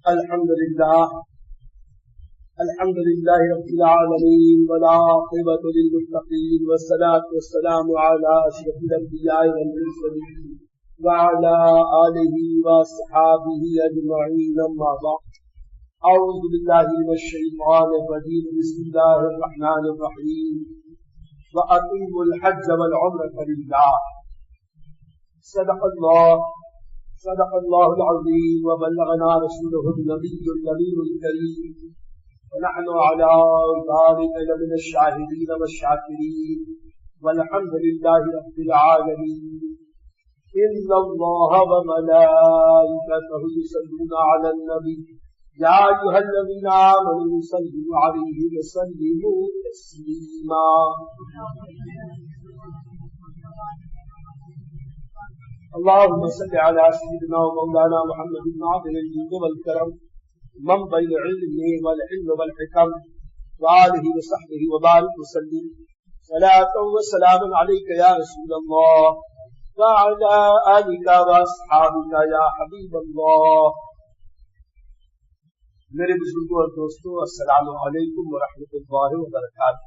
الحمد لله رب العالمين والعاقبة للمتقين والصلاة والسلام على أشرف الأنبياء والمرسلين وعلى آله وأصحابه أجمعين أما بعد أعوذ بالله من الشيطان الرجيم بسم الله الرحمن الرحيم وأقيموا الحج والعمرة لله صدق الله العظيم وبلغنا رسوله النبي الأمين الكريم ونحن على ذلك لمن الشاهدين والشاكرين والحمد لله رب العالمين إن الله وملائكته يصلون على النبي يا أيها الذين آمنوا صلوا عليه وسلموا تسليما اللهم صل على سيدنا ومولانا محمد بن عبد الجود والكرم منبع العلم والعلم والحكم وآله وصحبه وبارك وسلم صلاة وسلام عليك يا رسول الله وعلى آلك وأصحابك يا حبيب الله. میرے بزرگوں اور دوستوں، السلام علیکم ورحمۃ اللہ وبرکاتہ.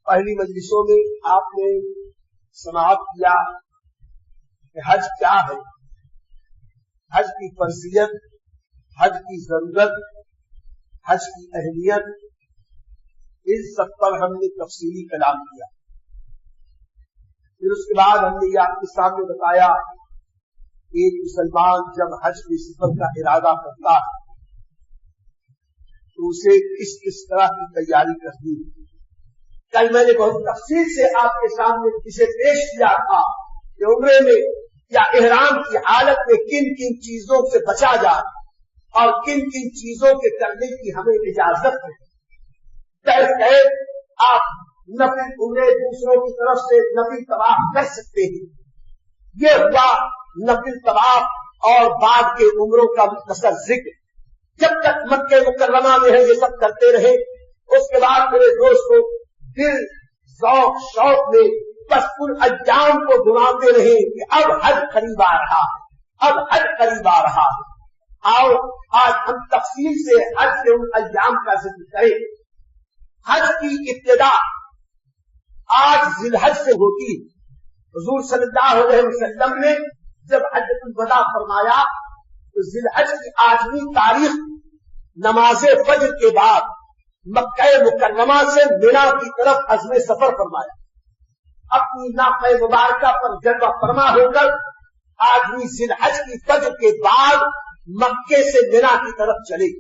پہلی مجلسوں میں آپ نے سماعت کیا کہ حج کیا ہے، حج کی فرضیت، حج کی ضرورت، حج کی اہمیت، اس سب پر ہم نے تفصیلی کلام کیا. پھر اس کے بعد ہم نے یہ آپ کے سامنے بتایا کہ ایک مسلمان جب حج کے سفر کا ارادہ کرتا ہے تو اسے کس طرح کی تیاری کرنی ہے. کل میں نے بہت تفصیل سے آپ کے سامنے اسے پیش کیا تھا کہ عمرے میں یا احرام کی حالت میں کن کن چیزوں سے بچا جائے اور کن کن چیزوں کے کرنے کی ہمیں اجازت ہے. آپ نفل عمرے دوسروں کی طرف سے نفل طواف کر سکتے ہیں. یہ ہوا نفل طواف اور بعد کے عمروں کا مختصر ذکر. جب تک مکہ مکرمہ میں ہے یہ سب کرتے رہے. اس کے بعد میرے دوستوں دل ذوق شوق میں بس ان ایام کو گناتے رہے کہ اب حج قریب آ رہا ہے، اب حج قریب آ رہا ہے. آؤ آج ہم تفصیل سے حج کے ان ایام کا ذکر کریں. حج کی ابتدا آج ذی الحج سے ہوتی ہے. حضور صلی اللہ علیہ وسلم نے جب حجۃ الوداع فرمایا تو ذی الحج کی 8ویں تاریخ نماز فجر کے بعد مکہ مکرمہ سے مینا کی طرف عزم سفر فرمایا. اپنی ناقہ مبارکہ پر جلوہ فرما ہو کر آدمی ذی الحج کی فجر کے بعد مکے سے مینا کی طرف چلے.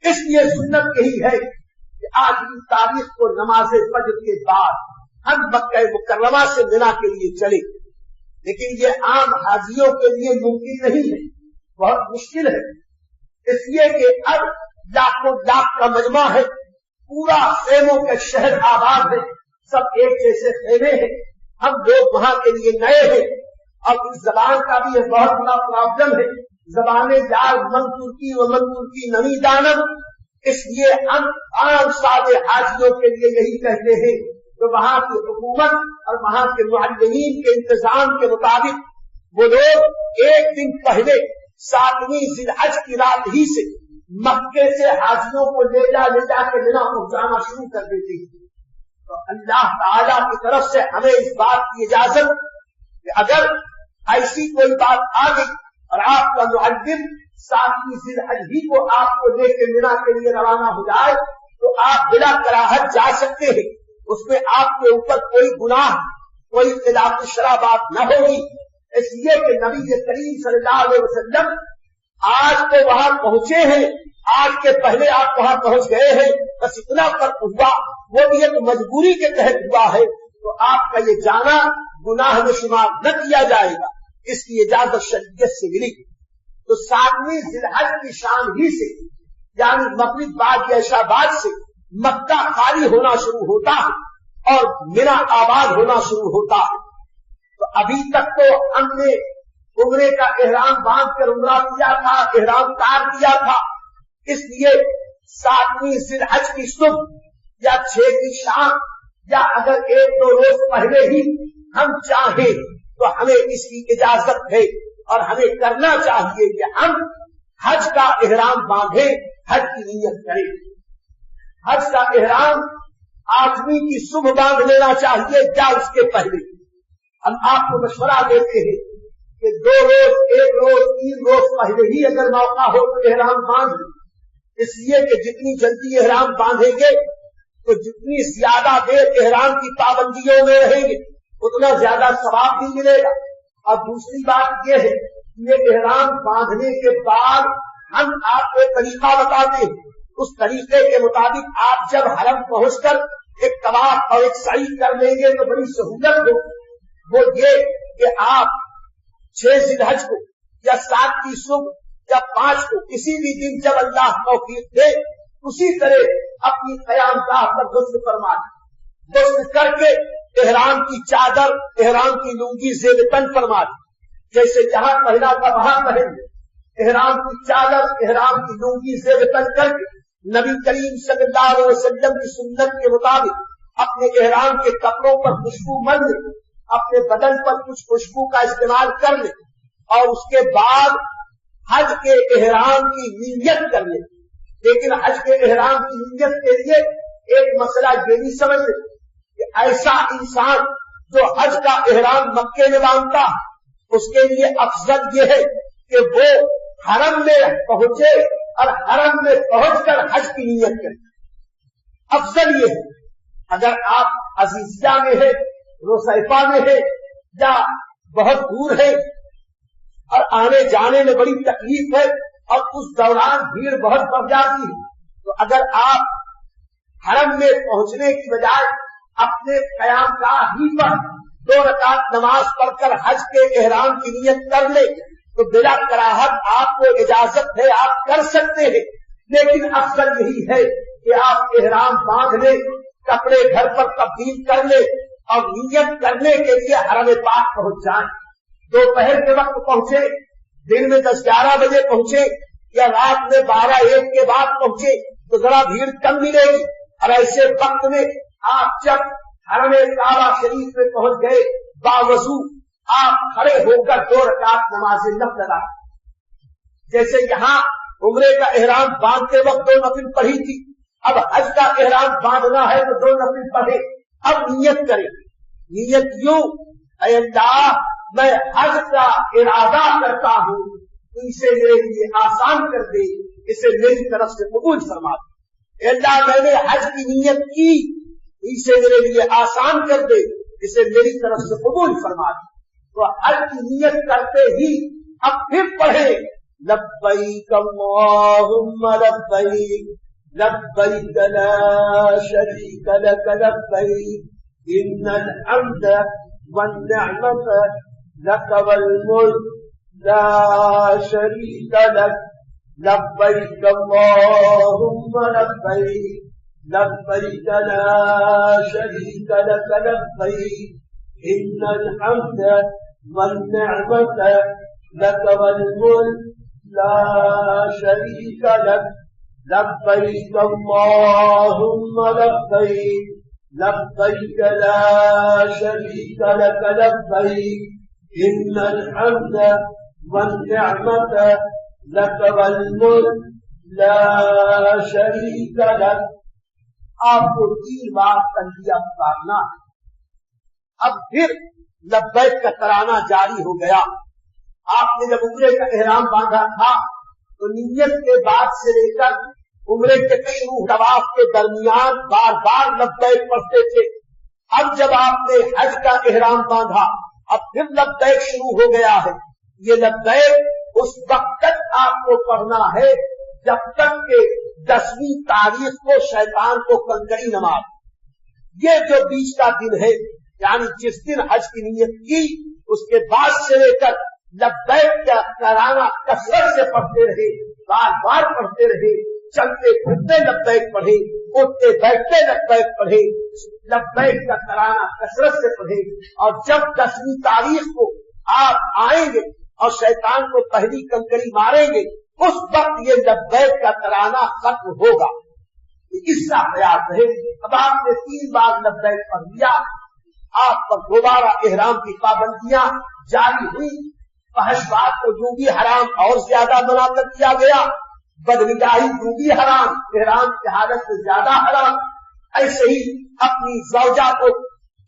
اس لیے سنت یہی ہے کہ آدمی تاریخ کو نماز فجر کے بعد ہم مکہ مکرمہ سے مینا کے لیے چلے. لیکن یہ عام حاجیوں کے لیے ممکن نہیں ہے، بہت مشکل ہے. اس لیے کہ اب لاکھوں لاکھ کا مجمع ہے، پورا خیموں کے شہر آباد ہے، سب ایک جیسے خیمے ہیں. ہم لوگ وہاں کے لیے نئے ہیں اور اس زبان کا بھی ایک بہت بڑا پرابلم ہے. زبانیں یار من ترکی و من ترکی نمی دانم. اس لیے ہم عام سادے حاجیوں کے لیے یہی کہتے ہیں کہ وہاں کی حکومت اور وہاں کے معلمین کے انتظام کے مطابق وہ لوگ ایک دن پہلے 7ویں ذی الحج کی رات ہی سے مکے سے حاجیوں کو لے جا کے مینا پہنچانا شروع کر دیتے ہیں. تو اللہ تعالیٰ کی طرف سے ہمیں اس بات کی اجازت کہ اگر ایسی کوئی بات آ گئی اور آپ کا معلم 7ویں ذی الحج ہی کو آپ کو لے کے مینا کے لیے روانہ ہو جائے تو آپ بلا کراہت جا سکتے ہیں. اس میں آپ کے اوپر کوئی گناہ، کوئی خلاف شرع بات نہ ہوگی. اس لیے کہ نبی کریم صلی اللہ علیہ وسلم آج تو وہاں پہنچے ہیں، آج کے پہلے آپ وہاں پہنچ گئے ہیں، بس اتنا فرق ہوا، وہ بھی ایک مجبوری کے تحت ہوا ہے. تو آپ کا یہ جانا گناہ میں شمار نہ کیا جائے گا. اس کی اجازت شریعت سے ملی. تو 7ویں ذی الحج کی شام ہی سے یعنی مغرب بعد یا عشاء بعد سے مکہ خالی ہونا شروع ہوتا ہے اور مینا آباد ہونا شروع ہوتا ہے. تو ابھی تک تو ہم نے عمرے کا احرام باندھ کر عمرہ کیا تھا، احرام تار کیا تھا. اس لیے 7ویں ذی الحج کی صبح یا 6 کی شام یا اگر 1-2 روز پہلے ہی ہم چاہیں تو ہمیں اس کی اجازت ہے اور ہمیں کرنا چاہیے کہ ہم حج کا احرام باندھے، حج کی نیت کریں. حج کا احرام آدمی کی صبح باندھ لینا چاہیے یا اس کے پہلے. ہم آپ کو مشورہ دیتے ہیں کہ 2 روز، 1 روز، 3 روز پہلے ہی اگر موقع ہو تو احرام باندھ لیں. اس لیے کہ جتنی جلدی احرام باندھیں گے تو جتنی زیادہ دیر احرام کی پابندیوں میں رہیں گے اتنا زیادہ ثواب بھی ملے گا. اور دوسری بات یہ ہے کہ یہ احرام باندھنے کے بعد ہم آپ کو ایک طریقہ بتاتے ہیں. اس طریقے کے مطابق آپ جب حرم پہنچ کر ایک طواف اور ایک سعی کر لیں گے تو بڑی سہولت ہو. وہ یہ کہ آپ 6 ذی الحج کو یا 7 کی صبح یا 5 کو کسی بھی دن جب اللہ توفیق دے اسی طرح اپنی قیام گاہ پر غسل فرما لیں. غسل کر کے احرام کی چادر، احرام کی لنگی زیب تن فرما لیں. جیسے جہاں پہنا تھا وہاں پہن لیں. احرام کی چادر، احرام کی لنگی زیب تن کر کے نبی کریم صلی اللہ علیہ وسلم کی سنت کے مطابق اپنے احرام کے کپڑوں پر خوشبو مل لیں، اپنے بدن پر کچھ خوشبو کا استعمال کر لیں اور اس کے بعد حج کے احرام کی نیت کر لیں. لیکن حج کے احرام کی نیت کے لیے ایک مسئلہ یہ بھی سمجھ لیں کہ ایسا انسان جو حج کا احرام مکے میں باندھتا اس کے لیے افضل یہ ہے کہ وہ حرم میں پہنچے اور حرم میں پہنچ کر حج کی نیت کرے. افضل یہ ہے. اگر آپ عزیزیہ میں ہے، روسیفا میں ہے یا بہت دور ہے اور آنے جانے میں بڑی تکلیف ہے اور اس دوران بھیڑ بہت بڑھ جاتی ہے تو اگر آپ حرم میں پہنچنے کی بجائے اپنے قیام گاہ ہی پر 2 رکعت نماز پڑھ کر حج کے احرام کی نیت کر لیں تو بلا کراہت آپ کو اجازت ہے، آپ کر سکتے ہیں. لیکن افضل یہی ہے کہ آپ احرام باندھ لیں، کپڑے گھر پر تبدیل کر لیں اور نیت کرنے کے لیے حرم پاک پہنچ جائیں. دوپہر کے وقت پہنچے، دن میں 10-11 بجے پہنچے یا رات میں 12-1 کے بعد پہنچے تو ذرا بھیڑ کم ملے گی. اور ایسے وقت میں آپ جب حرم کعبہ شریف میں پہنچ گئے باوضو آپ کھڑے ہو کر 2 رکعت نماز نفل ادا. جیسے یہاں عمرے کا احرام باندھتے وقت 2 نفل پڑھی تھی، اب حج کا احرام باندھنا ہے تو 2 نفل پڑھے. اب نیت کریں. نیت یوں، اے اللہ میں حج کا ارادہ کرتا ہوں، اسے میرے لیے آسان کر دے، اسے میری طرف سے قبول فرما دے. اے اللہ میں نے حج کی نیت کی، اسے میرے لیے آسان کر دے، اسے میری طرف سے قبول فرما دے. تو حج کی نیت کرتے ہی اب پھر پڑھے لبیک اللہم لبیک لبیک لا شریک لک لبیک ان الحمد والنعمت لک والملک لا شریک لک لبیک اللہم لبیک لبیک لا شریک لک لبیک ان الحمد والنعمت لک والملک لا شریک لک لبیک اللہم لبیک لبیک لا شریک لک لبیک ان الحمد والنعمت لک والملک لا شریک لک. آپ کو 3 بار تلبیہ پکارنا ہے. اب پھر لبیک کا ترانہ جاری ہو گیا. آپ نے جب عمرے کا احرام باندھا تھا تو نیت کے بعد سے لے کر عمرے کے کئی روح طواف کے درمیان بار بار لبیک پڑھتے تھے. اب جب آپ نے حج کا احرام باندھا اب پھر لبیک شروع ہو گیا ہے. یہ لبیک اس وقت تک آپ کو پڑھنا ہے جب تک کہ 10ویں تاریخ کو شیطان کو کنکری نہ مار. یہ جو 20 کا دن ہے یعنی جس دن حج کی نیت کی اس کے بعد سے لے کر لبیک کا ترانہ کثرت سے پڑھتے رہے، بار بار پڑھتے رہے. چلتے پھرتے لبیک پڑھے، اٹھتے بیٹھتے لبیک پڑھے، لبیک کا ترانہ کثرت سے پڑھے. اور جب 10ویں تاریخ کو آپ آئیں گے اور شیطان کو پہلی کنکری ماریں گے اس وقت یہ لبیک کا ترانہ ختم ہوگا. اس کا خیال رہے. اب آپ نے 3 بار لبیک پڑھ لیا، آپ پر دوبارہ احرام کی پابندیاں جاری ہوئی فحش بات کو یوں بھی حرام اور زیادہ بنا کر دیا گیا، بدنگاہی یوں بھی حرام، احرام کی حالت سے زیادہ حرام. ایسے ہی اپنی زوجہ کو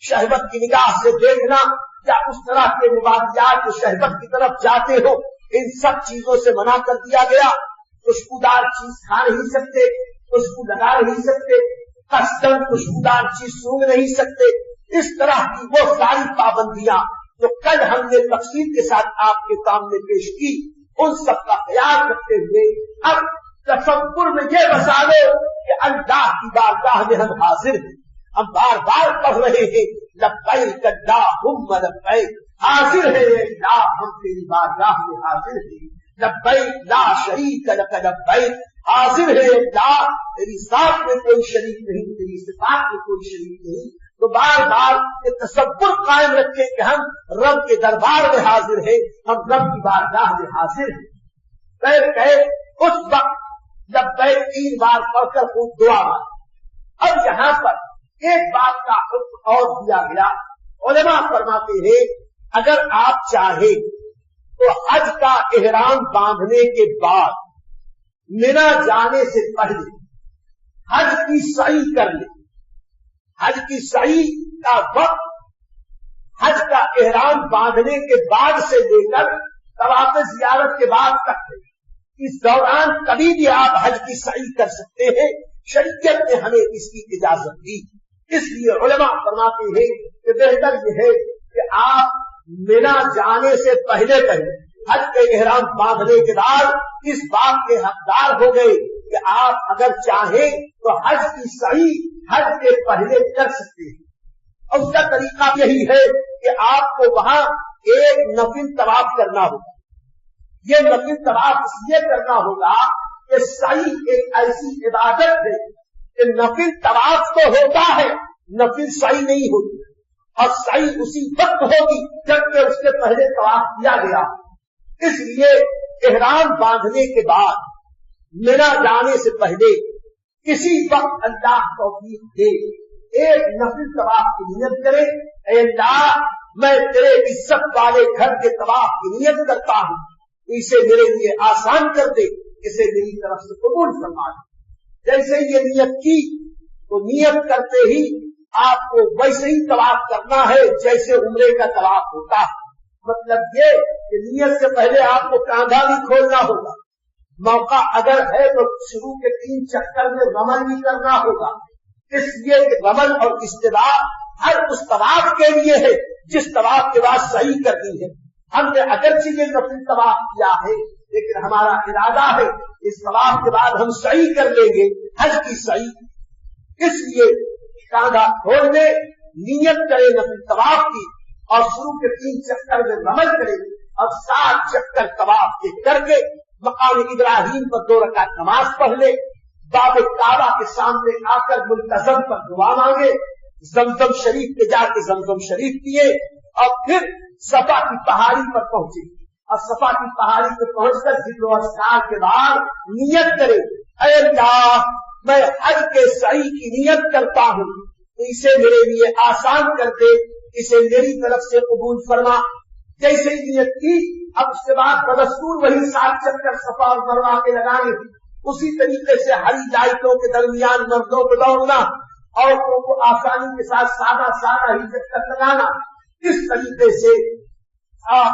شہوت کی نگاہ سے دیکھنا یا اس طرح کے مبادلات جو شہوت کی طرف جاتے ہو، ان سب چیزوں سے منع کر دیا گیا. خوشبودار چیز کھا نہیں سکتے، خوشبو لگا نہیں سکتے، قصدن خوشبودار چیز سونگ نہیں سکتے. اس طرح کی وہ ساری پابندیاں جو کل ہم نے تفصیل کے ساتھ آپ کے سامنے پیش کی، ان سب کا خیال رکھتے ہوئے اب تصور میں یہ بسا لو کہ اللہ کی بارگاہ میں ہم حاضر ہیں. ہم بار بار پڑھ رہے ہیں لبیک اللہم لبیک، حاضر ہے اللہ ہم تیری بارگاہ میں حاضر ہیں. لبیک لا شریک لک لبیک، حاضر ہے اللہ تیری ذات میں کوئی شریک نہیں، تیری صفات میں کوئی شریک نہیں. تو بار بار یہ تصور قائم رکھے کہ ہم رب کے دربار میں حاضر ہیں، ہم رب کی بارگاہ میں حاضر ہیں. کہے اس وقت لبیک 3 بار پڑھ کر خوب دعا مانگے. اب یہاں پر ایک بات کا حکم اور دیا گیا. علماء فرماتے ہیں اگر آپ چاہیں تو حج کا احرام باندھنے کے بعد مینا جانے سے پہلے حج کی سعی کر لیں. حج کی سعی کا وقت حج کا احرام باندھنے کے بعد سے لے کر طواف زیارت کے بعد تک ہے. اس دوران کبھی بھی آپ حج کی سعی کر سکتے ہیں. شریعت نے ہمیں اس کی اجازت دی. اس لیے علماء فرماتے ہیں کہ بہتر یہ ہے کہ آپ مینا جانے سے پہلے حج کے احرام باندھنے کے بعد اس بات کے حقدار ہو گئے کہ آپ اگر چاہیں تو حج کی سعی حج کے پہلے کر سکتے ہیں. اور اس کا طریقہ یہی ہے کہ آپ کو وہاں ایک نفل طواف کرنا ہوگا. یہ نفل طواف اس لیے کرنا ہوگا کہ سعی ایک ایسی عبادت ہے کہ نفل طواف تو ہوتا ہے، نفل سعی نہیں ہوتی، اور سعی اسی وقت ہوگی جبکہ اس کے پہلے طواف کیا گیا. اس لیے احرام باندھنے کے بعد مینا جانے سے پہلے کسی وقت اللہ توفیق دے ایک نفل طواف کی نیت کرے. اے اللہ میں تیرے عزت والے گھر کے طواف کی نیت کرتا ہوں، اسے میرے لیے آسان کر دے، اسے میری طرف سے قبول فرما دے. جیسے یہ نیت کی تو نیت کرتے ہی آپ کو ویسے ہی طواف کرنا ہے جیسے عمرے کا طواف ہوتا ہے. مطلب یہ کہ نیت سے پہلے آپ کو کاندھا بھی کھولنا ہوگا. موقع اگر ہے تو شروع کے 3 چکر میں رمل بھی کرنا ہوگا. اس لیے کہ رمل اور استدعاء ہر اس طواف کے لیے ہے جس طواف کے بعد صحیح کرنی ہے. ہم نے اگرچہ یہ نفل طواف کیا ہے لیکن ہمارا ارادہ ہے اس طواف کے بعد ہم صحیح کر لیں گے حج کی صحیح. اس لیے کاندھا کھول دے، نیت کرے نفل طواف کی اور شروع کے 3 چکر میں رمل کرے اور 7 چکر طواف کے کر کے مقام ابراہیم پر 2 رکعت نماز پڑھ لے. باب کعبہ کے سامنے آ کر منتظم پر دعا مانگے، زمزم شریف پہ جا کے زمزم شریف پیے اور پھر صفا کی پہاڑی پر پہنچے اور صفا کی پہاڑی پر پہنچ کر ذکر و اذکار کے بعد نیت کرے اے اللہ میں حج کے سعی کی نیت کرتا ہوں، اسے میرے لیے آسان کر دے، اسے میری طرف سے قبول فرما. جیسے ہی نیت کی اب اس کے بعد بدستور وہی 7 چکر صفا اور مروہ کے لگانے، اسی طریقے سے ہری لائٹوں کے درمیان مردوں کو دوڑنا، عورتوں کو آسانی کے ساتھ سادہ ہی چکر لگانا. اس طریقے سے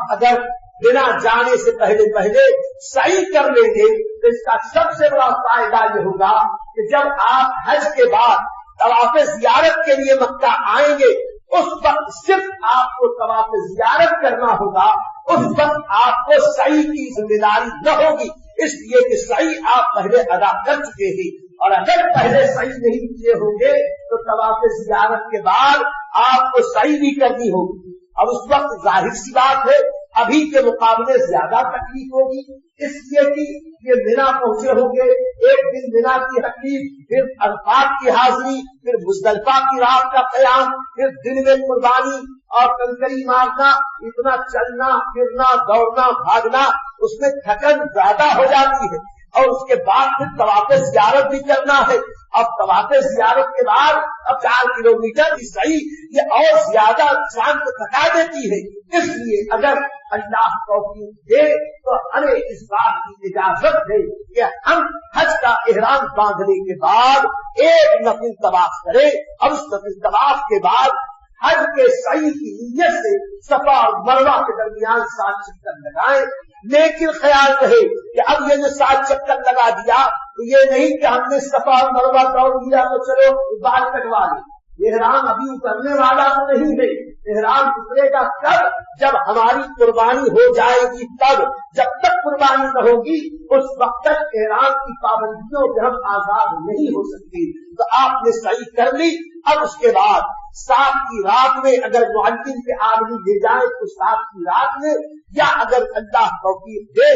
اگر بنا جانے سے پہلے صحیح کر لیں گے تو اس کا سب سے بڑا فائدہ یہ ہوگا کہ جب آپ حج کے بعد طواف زیارت کے لیے مکہ آئیں گے اس وقت صرف آپ کو طواف زیارت کرنا ہوگا، اس وقت آپ کو صحیح کی ذمہ داری نہ ہوگی، اس لیے کہ صحیح آپ پہلے ادا کر چکے ہیں. اور اگر پہلے صحیح نہیں کیے ہوں گے تو طواف زیارت کے بعد آپ کو صحیح بھی کرنی ہوگی. اور اس وقت ظاہر سی بات ہے ابھی کے مقابلے زیادہ تکلیف ہوگی، اس لیے کہ یہ مینا پہنچے ہوں گے، ایک دن مینا کی حقیق، پھر عرفات کی حاضری، پھر مزدلفہ کی رات کا قیام، پھر دن میں قربانی اور کنکری مارنا، اتنا چلنا پھرنا دوڑنا بھاگنا، اس میں تھکن زیادہ ہو جاتی ہے. اور اس کے بعد پھر طواف زیارت بھی کرنا ہے. اب طواف زیارت کے بعد اب 4 کلومیٹر کی صحیح یہ اور زیادہ شان کو تھکا دیتی ہے. اس لیے اگر اللہ तौफीक दे तो हमें इस बात की इजाजत दे कि हम हज का एहराम बांधने के बाद एक नफिल तवाफ करें और उस नफिल तवाफ के बाद हज के सही की नीयत से सफा और मरवा के दरमियान 7 चक्कर लगाएं। लेकिन ख्याल रहे कि अब ये जो 7 चक्कर लगा दिया तो ये नहीं कि हमने सफा और मरवा दौड़ दिया तो चलो बात कटवा ली। एहराम अभी उतरने वाला तो नहीं है। एहराम उतरेगा कब? जब हमारी कुर्बानी हो जाएगी तब। जब तक कुर्बानी न होगी उस वक्त तक एहराम की पाबंदियों से हम आजाद नहीं हो सकते। तो आपने सही कर ली। अब उसके बाद 7 की रात में अगर मुअज्जिन के आदमी ले जाए तो 7 की रात में, या अगर अल्लाह तौफीक दे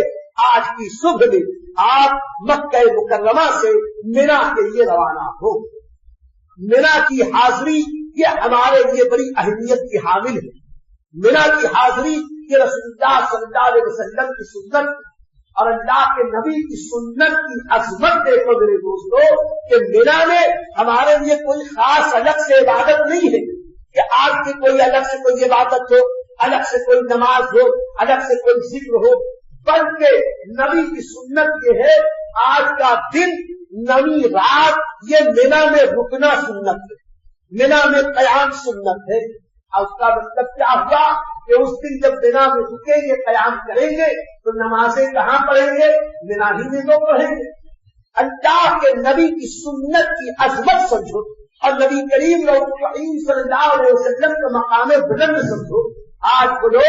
आज की सुबह में आप मक्का मुकर्रमा से मिना के लिए रवाना हो। मिना की हाजिरी ये हमारे लिए बड़ी अहमियत की हामिल है। मिना की हाजिरी ये रसूलुल्लाह सल्लल्लाहु अलैहि वसल्लम की सुन्नत और अल्लाह के नबी की सुन्नत की अजमत देखो मेरे दोस्तों कि मिना में हमारे लिए कोई खास अलग से इबादत नहीं है कि आज की कोई अलग से कोई इबादत हो, अलग से कोई नमाज हो, अलग से कोई जिक्र हो, बल्कि नबी की सुन्नत ये है आज का दिन नवी रात ये मिना में रुकना सुन्नत है, मिना में कयाम सुन्नत है। और उसका मतलब क्या हुआ कि उस दिन जब मिना में रुकेंगे कयाम करेंगे तो नमाजें कहाँ पढ़ेंगे? मिना ही में तो पढ़ेंगे। अल्लाह के नबी की सुन्नत की अजमत समझो और नबी करीम सल्लल्लाहु अलैहि वसल्लम का मकाम बुलंद समझो। आज बोलो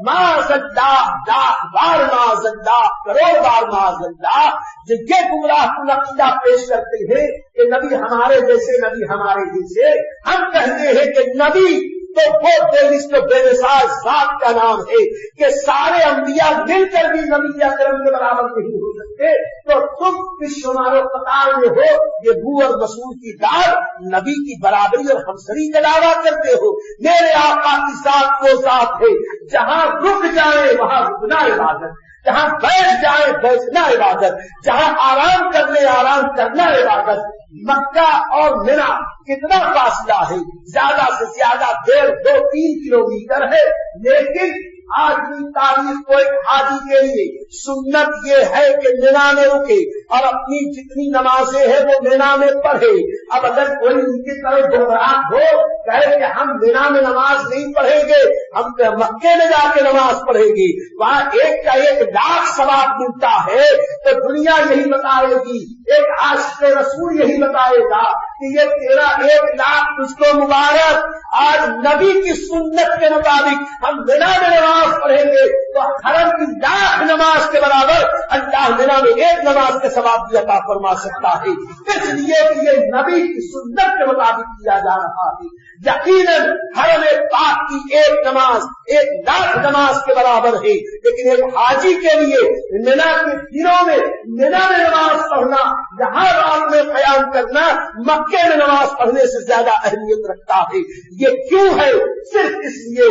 माज़ल्ला, लाख बार माज़ल्ला, करोड़ बार माज़ल्ला। जिनके गुमराह कुल अकीदा पेश करते हैं कि नबी हमारे जैसे, नबी हमारे जैसे, हम कहते हैं कि नबी तो वो बेलिस्त बेमिसाल जात का नाम है कि सारे अंबिया मिलकर भी नबी अकरम के बराबर नहीं हो सकते। तो तुम इस शुमारो कतार में हो, ये बू और मसूर की दाल नबी की बराबरी और हमसरी का दावा करते हो। मेरे आका की साथ वो साथ है जहाँ रुक जाए वहाँ रुकना इबादत, जहाँ बैठ जाए बैठना इबादत, जहाँ आराम कर ले आराम करना इबादत। मक्का और मिना कितना फासला है? ज्यादा से ज्यादा 1.5-2-3 किलोमीटर है। लेकिन आज की तारीख को एक हाजी के लिए सुन्नत ये है कि मिना में रुके और अपनी जितनी नमाजें हैं वो मिना में पढ़े। अब अगर कोई उनकी तरफ घबराहट हो, कहे कि हम मिना में नमाज नहीं पढ़ेंगे, हम मक्के में जाके नमाज पढ़ेंगे, वहाँ 1 का 1 लाख सवाब मिलता है, तो दुनिया यही बताएगी, एक आशिक़ रसूल यही बताएगा कि ये तेरा 1 लाख तुझको मुबारक। आज नबी की सुन्नत के मुताबिक हम मिना में नमाज पढ़ेंगे तो हरम की 1,00,000 नमाज के बराबर अल्लाह मिना में 1 नमाज के सवाब भी अता फरमा सकता है। इसलिए कि ये नबी की सुन्नत के मुताबिक किया जा रहा है। यकीनन हरम पाक की 1 नमाज 1,00,000 नमाज के बराबर है। लेकिन एक हाजी के लिए मिना के दिनों में मिना में नमाज पढ़ना, यहाँ रात में क़याम करना मक्के में नमाज पढ़ने से ज्यादा अहमियत रखता है। ये क्यों है? सिर्फ इसलिए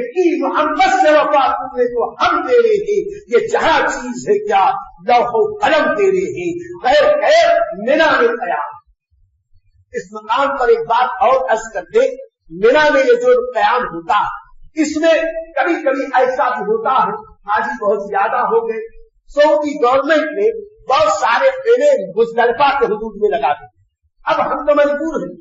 कि मोहम्मद से वफा तुमने तो हम दे रहे हैं, ये जहाँ चीज है क्या लौहो कलम दे रहे हैं, खैर खैर मिना में क़याम। इस मकाम पर एक बात और अर्ज कर दे, मिना में ये जो क़याम होता है इसमें कभी कभी ऐसा भी होता है हाजी बहुत ज्यादा हो गए, सऊदी गवर्नमेंट ने बहुत सारे ट्रेने मुज़दलिफा के हुदूद में लगा दी। अब हम तो मजबूर हैं,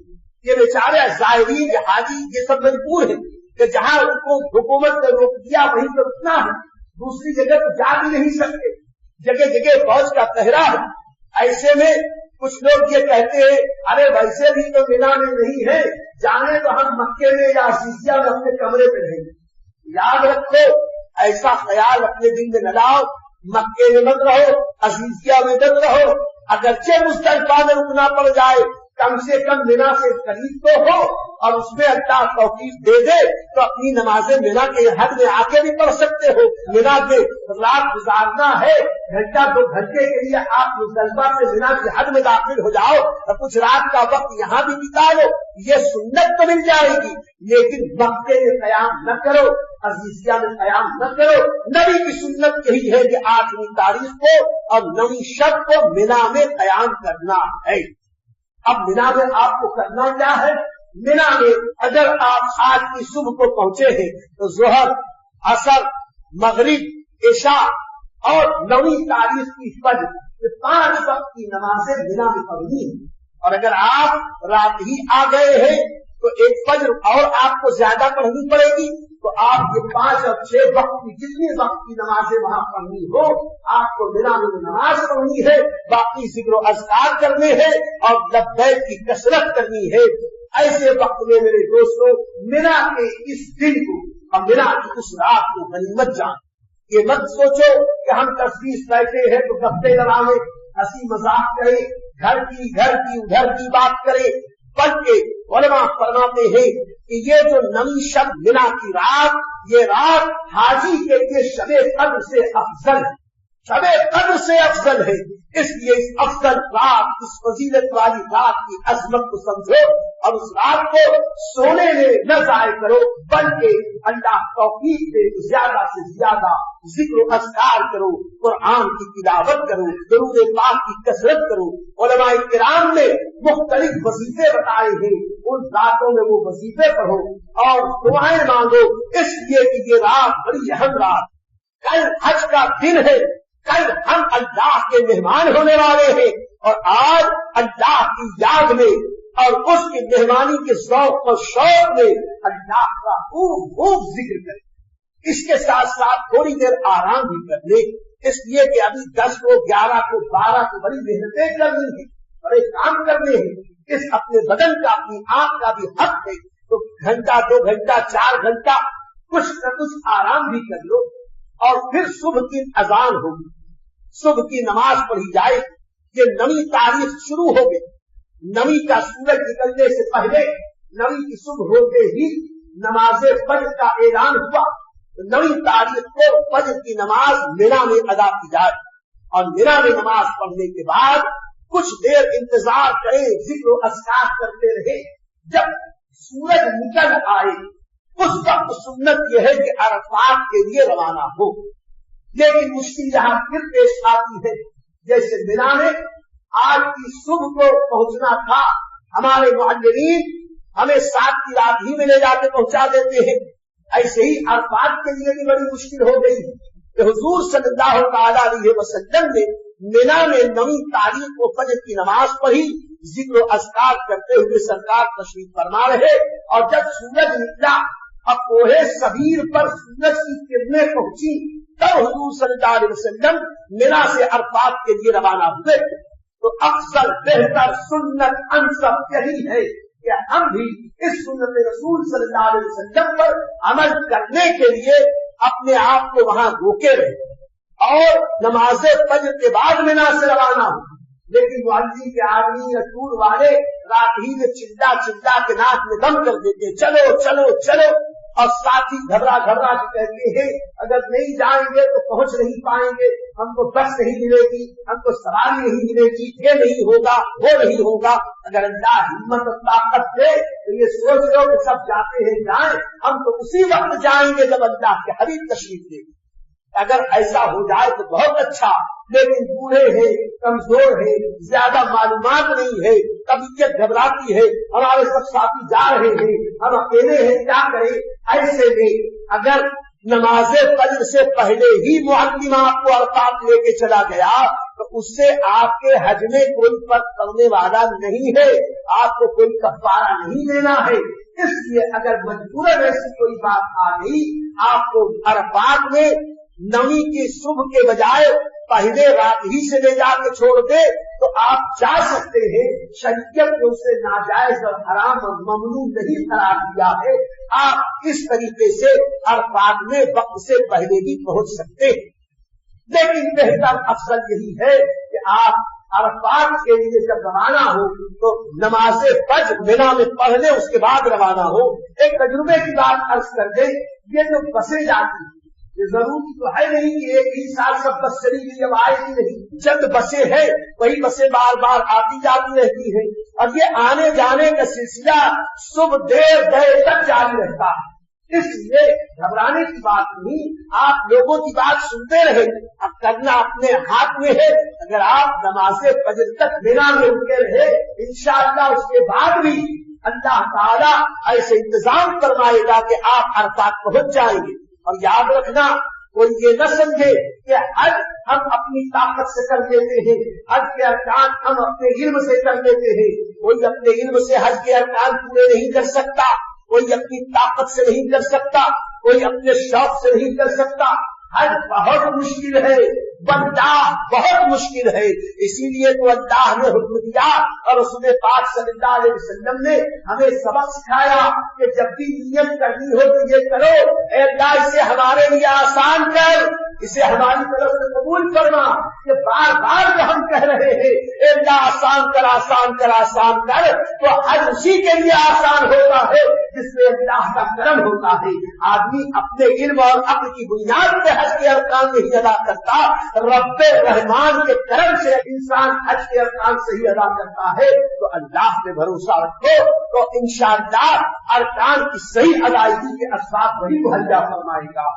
ये बेचारे ज़ाहिरीन ये हाजी ये सब मजबूर हैं कि जहाँ उनको हुकूमत ने रोक दिया वहीं पर रुकना है, दूसरी जगह तो जा भी नहीं सकते, जगह जगह फौज का पहरा है। ऐसे में कुछ लोग ये कहते हैं अरे वैसे भी तो मिना में नहीं है, जाने तो हम मक्के में या अज़ीज़िया में अपने कमरे में रहेंगे। याद रखो ऐसा ख्याल अपने दिल में न लाओ, मक्के में मत रहो, अज़ीज़िया में मत रहो। अगरचे मुज़दलिफा में रुकना पड़ जाए कम से कम मिना से करीब तो हो और उसमें अल्लाह तौफीक दे दे तो अपनी नमाजें मिना के हद में आके भी पढ़ सकते हो। मिना में रात गुजारना है, 1-2 घंटे के लिए आप मुज़दलिफा से मिना की हद में दाखिल हो जाओ और कुछ रात का वक्त यहाँ भी बिता लो, ये सुन्नत तो मिल जाएगी। लेकिन मक्के में क़याम न करो, अज़ीज़िया में क़याम न करो। नबी की सुन्नत यही है कि 8वीं तारीख को और 9वीं शब को मिना में क़याम करना है। अब मिना में आपको करना क्या है? मिना में अगर आप आज की सुबह को पहुंचे हैं तो ज़ोहर, असर, मगरिब, इशा और 9वीं तारीख की फज्र, ये 5 वक्त की नमाजें मिना में पढ़नी है। और अगर आप रात ही आ गए हैं तो एक फज्र और आपको ज्यादा पढ़नी पड़ेगी, तो आप ये 5 और 6 वक्त की जितनी वक्त की नमाजें वहां पढ़नी हो, आपको मिना में नमाज पढ़नी है, बाकी जिक्र अज़कार करने हैं और लब्बैक की कसरत करनी है। ऐसे वक्त में मेरे दोस्तों, मिना के इस दिन को और मिना की उस रात को गनीमत जान। ये मत सोचो कि हम तस्वीर बैठे हैं तो गप्पे लड़ावे, हंसी मजाक करें, घर की उधर की बात करें, बल्कि उलमा फरमाते हैं कि ये जो नवी शब मिना की रात, ये रात हाजी के लिए शबे कद्र से अफजल है, शबे कद्र से अफजल है। इसलिए इस अफजल रात, इस फजीलत वाली रात की अजमत को समझो और उस रात को सोने में न जाया करो, बल्कि अल्लाह तौफीक दे ज्यादा से ज्यादा जिक्र अज़कार करो, कुरान की तिलावत करो, दुरूद पाक की कसरत करो। उलमाए किराम ने मुख्तलिफ वजीफे बताए हैं, उन रातों में वो वजीफे पढ़ो और दुआएं मांगो, इसलिए कि ये रात बड़ी अहम रात। कल हज का दिन है, कल हम अल्लाह के मेहमान होने वाले हैं और आज अल्लाह की याद में और उसकी मेहमानी के शौक और शौक में अल्लाह का खूब जिक्र करें। इसके साथ साथ थोड़ी देर आराम भी कर ले, इसलिए कि अभी 10 को 11 को 12 को बड़ी मेहनतें करनी है, बड़े काम करने हैं। इस अपने बदन का, अपनी आंख का भी हक है, तो घंटा 2 घंटा 4 घंटा कुछ न कुछ आराम भी कर लो और फिर सुबह की अजान होगी, सुबह की नमाज पढ़ी जाए। ये नवी तारीख शुरू हो गई, नवी का सूरज निकलने से पहले नवी की सुबह होते ही नमाज फज्र का ऐलान हुआ। तो नवी तारीख को फज्र की नमाज मिना में अदा की जाए और मिना में नमाज पढ़ने के बाद कुछ देर इंतजार करें, जिक्र अज़कार करते रहे। जब सूरज निकल आए उस वक्त सुन्नत यह है कि अरफात के लिए रवाना हो। लेकिन मुश्किल यहाँ फिर पेश आती है, जैसे मिना में आज की सुबह को पहुंचना था, हमारे मुअल्लिमीन हमें 7 की रात ही में ले जाके पहुंचा देते हैं। ऐसे ही अरफात के लिए भी बड़ी मुश्किल हो गई कि हुजूर सल्लल्लाहु अलैहि वसल्लम ने मिना में 9वीं तारीख को फज्र की नमाज पढ़ी, जिक्र अज़कार करते हुए सरकार तशरीफ फरमा रहे। और जब सूरज निकला, अब कोहे सबीर पर सूरज की किरणें पहुंची, तब हुजूर सल्लल्लाहु अलैहि वसल्लम मिना से अरफात के लिए रवाना हुए। तो अक्सर बेहतर सुन्नत अंसब यही है कि हम भी इस सुन्नत रसूल सल्लल्लाहु अलैहि वसल्लम पर अमल करने के लिए अपने आप को वहां रोके रहे और नमाज फज्र के बाद मिना से रवाना हो। लेकिन वाजी के आदमी या टूर वाले रात ही में चिल्ला के नाक में दम कर देते, चलो चलो चलो, और साथी घबरा के कहते हैं अगर नहीं जाएंगे तो पहुंच नहीं पाएंगे, हमको बस नहीं मिलेगी, हमको सवारी नहीं मिलेगी, ये नहीं होगा, वो नहीं होगा। अगर अल्लाह हिम्मत और ताकत दे तो ये सोच लो कि सब जाते हैं जाएं, हम तो उसी वक्त जाएंगे जब अल्लाह के हबीब तशरीफ देंगे। अगर ऐसा हो जाए तो बहुत अच्छा, लेकिन बूढ़े हैं, कमजोर है, ज्यादा मालूमात नहीं है, तबीयत घबराती है, हमारे सब साथी जा रहे हैं, हम अकेले हैं, क्या करें। ऐसे में अगर नमाज फज्र से पहले ही मुअल्लिम आपको अरफात लेके चला गया तो उससे आपके हज में कोई फर्क पड़ने वाला नहीं है, आपको कोई कफारा नहीं देना है। इसलिए अगर मजबूरन ऐसी कोई बात आ गई, आपको अरफात में 9वीं की सुबह के बजाय पहले रात ही से ले जाके छोड़ दे तो आप जा सकते हैं। शरीयत ने उसे नाजायज और हराम और ममनू नहीं करार दिया है। आप इस तरीके से अरफात में वक्त से पहले भी पहुंच सकते हैं। लेकिन बेहतर अफसल यही है कि आप अरफात के लिए जब रवाना हो तो नमाज फज्र मिना में पढ़ ले, उसके बाद रवाना हो। एक तजुर्बे की बात अर्ज कर दे, ये जो बसें जाती ये जरूरी तो है नहीं कि एक ही साल सब बस चली गई, अब आएगी नहीं। चंद बसें हैं, वही बसें बार बार आती जाती रहती है और ये आने जाने का सिलसिला सुबह देर तक जारी रहता है। इसलिए घबराने की बात नहीं, आप लोगों की बात सुनते रहे, अब करना अपने हाथ में है। अगर आप नमाज फज्र तक मिना में रुके रहे, इंशाअल्लाह उसके बाद भी अल्लाह ताला ऐसे इंतजाम फरमाएगा कि आप अरफात पहुंच जाएंगे। और याद रखना कोई ये न समझे कि हज हम अपनी ताकत से कर लेते हैं, हज के अरकान हम अपने इल्म से कर लेते हैं। कोई अपने इल्म से हज के अरकान पूरे नहीं कर सकता, कोई अपनी ताकत से नहीं कर सकता, कोई अपने शौक से नहीं कर सकता। हज बहुत मुश्किल है, बंदा बहुत मुश्किल है। इसीलिए तो अल्लाह ने हुक्म दिया और रसूल पाक सल्लल्लाहु अलैहि वसल्लम ने हमें सबक सिखाया कि जब भी नियत करनी हो तो ये करो, ऐ अल्लाह इसे हमारे लिए आसान कर, इसे हमारी तरफ से कबूल करना। ये बार बार जो हम कह रहे हैं ऐ अल्लाह आसान कर, आसान कर, आसान कर, तो हज उसी के लिए आसान होता है जिसमें अल्लाह का करम होता है। आदमी अपने इल्म और अक्ल की बुनियाद पे हज के अरकान नहीं अदा करता, रब्बे रहमान के करम से इंसान हज के अरकान से ही अदा करता है। तो अल्लाह पे भरोसा रखो तो इंशाअल्लाह अरकान की सही अदायगी के असबाब वही मुहैया फरमाएगा।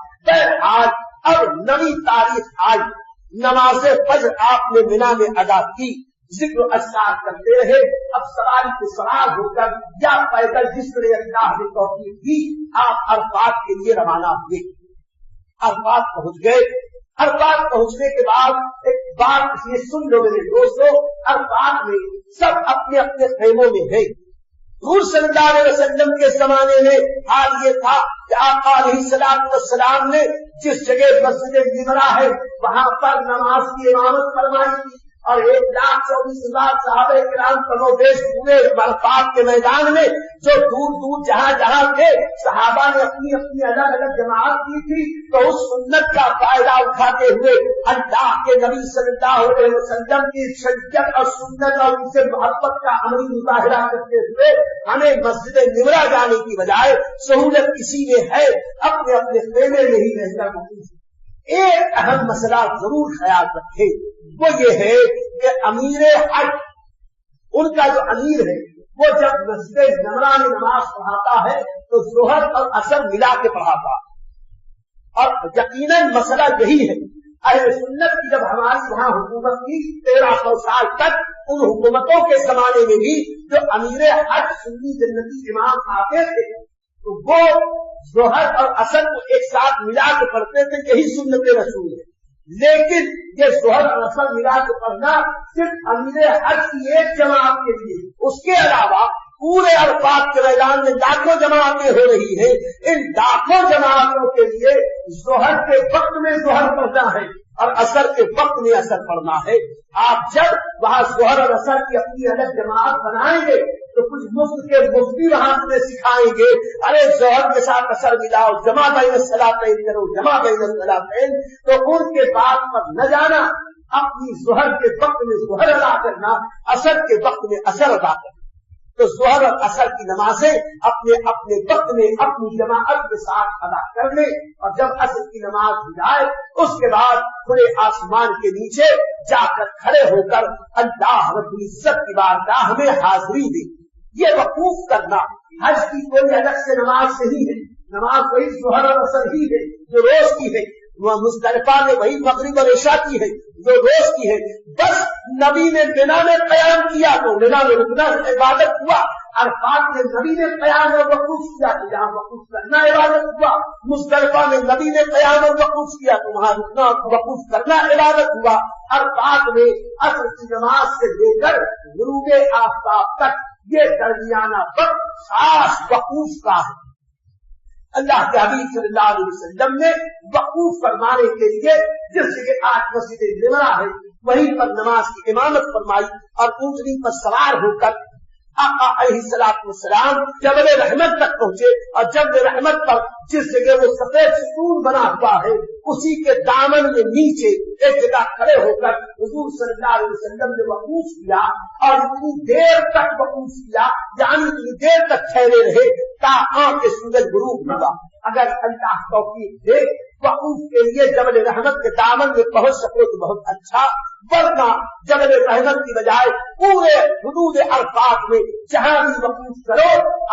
आज अब नवी तारीख आई, नमाज़े फज्र आपने मिना में अदा की, जिक्र अस्कार करते रहे। अब सवारी को सवार होकर या पैदल जिस तरह अल्लाह ने तौफीक दी, आप अरफात के लिए रवाना हुए। अरफात पहुंच गए। अरफात पहुंचने के बाद एक बात ये सुन लो मेरे दोस्तों, अरफात में सब अपने अपने खेमों में है। हुजूर सल्लल्लाहु अलैहि वसल्लम के जमाने में हाल ये था कि आका अलैहिस्सलातु वस्सलाम ने जिस जगह मस्जिद निमरा है वहां पर नमाज की इमामत फरमाई थी और 1,24,000 सहाबे किराम कमोबेश पूरे अरफात के मैदान में, जो दूर दूर जहां जहां थे सहाबा ने अपनी अपनी अलग अलग जमात की थी। तो उस सुन्नत का फायदा उठाते हुए अल्लाह के नबी सल्लल्लाहु अलैहि वसल्लम की शरीयत और सुन्नत और उनसे मोहब्बत का अमली मुजाहिरा करते हुए हमें मस्जिद निमरा जाने की बजाय सहूलत किसी में है अपने अपने खेमे में ही रहकर मौजूद। एक अहम मसला जरूर ख्याल रखे, वो ये है कि अमीर हज, उनका जो अमीर है वो जब मस्जिद निमरा में नमाज पढ़ाता है तो जोहर और असर मिला के पढ़ाता है। और यकीनन मसला यही है, अहले सुन्नत की जब हमारी वहां हुकूमत की 1300 साल तक, उन हुकूमतों के जमाने में भी जो अमीर हज सुन्नी जन्नती इमाम आते थे तो वो जोहर और असर को एक साथ मिला के पढ़ते थे। यही सुन्नत रसूल है। लेकिन ये जोहर और असर मिला के पढ़ना सिर्फ अमीर हज की एक जमात के लिए, उसके अलावा पूरे अरफात के मैदान में लाखों जमातें हो रही है। इन लाखों जमातों के लिए जोहर के वक्त में जोहर पढ़ना है और असर के वक्त में असर पढ़ना है। आप जब वहां जोहर और असर की अपनी अलग जमात बनाएंगे तो कुछ मुफ्त के मुफ्ती वहां तुम्हें सिखाएंगे, अरे जोहर के साथ असर मिलाओ, जमा बैन सलातैन करो, जमा बैन सलातैन। तो उनके बात पर न जाना, अपनी जोहर के वक्त में जोहर अदा करना, असर के वक्त में असर अदा करना। तो जोहर और असर की नमाजें अपने अपने वक्त में अपनी जमाअत के साथ अदा कर ले और जब असर की नमाज हो जाए उसके बाद खुले आसमान के नीचे जाकर खड़े होकर अल्लाह रब्बुल इज्जत की बारगाह में हाजिरी दे। ये वकूफ करना हज की कोई अलग से नमाज नहीं है, नमाज वही जोहर और असर ही है जो रोज की है। वह मुज़दलिफा में वही मगरिब और इशा की है जो रोज की है। बस नबी ने मिना में क़याम किया तो मिना में रुकना इबादत हुआ, अरफात में नबी ने क़याम और वक़ूफ़ किया तो जहाँ वक़ूफ़ करना इबादत हुआ, मुज़दलिफा में नबी ने क़याम और वक़ूफ़ किया तो वहाँ रुकना और वक़ूफ़ करना इबादत हुआ। अरफात में असर की नमाज से लेकर गुरूब आफ़ताब तक ये दरमियाना वक्त खास वक़ूफ़ का है। अल्लाह के हबीब सल्लल्लाहु अलैहि वसल्लम ने वक़ूफ़ फरमाने के लिए जिस जगह आज मस्जिद निमरा है वहीं पर नमाज की इमामत फरमाई और ऊँटनी पर सवार होकर आका अलैहिस्सलातु वस्सलाम जबल रहमत तक पहुंचे और जबल रहमत पर जिस जगह वो सफेद सुतून बना हुआ है उसी के दामन में नीचे एक जगह खड़े होकर हुजूर सल्लल्लाहु अलैहि वसल्लम ने वक़ूफ़ किया और इतनी देर तक वक़ूफ़ किया, यानी इतनी देर तक ठहरे रहे ताकि के सूरज गुरूब हुआ। अगर अल्लाह तौफीक दे वक़ूफ़ के लिए जबल रहमत के दामन में पहुंच सको तो बहुत अच्छा, वरना जबल रहमत की बजाय पूरे हुदूद अरफात में जहां भी वक़ूफ़ करो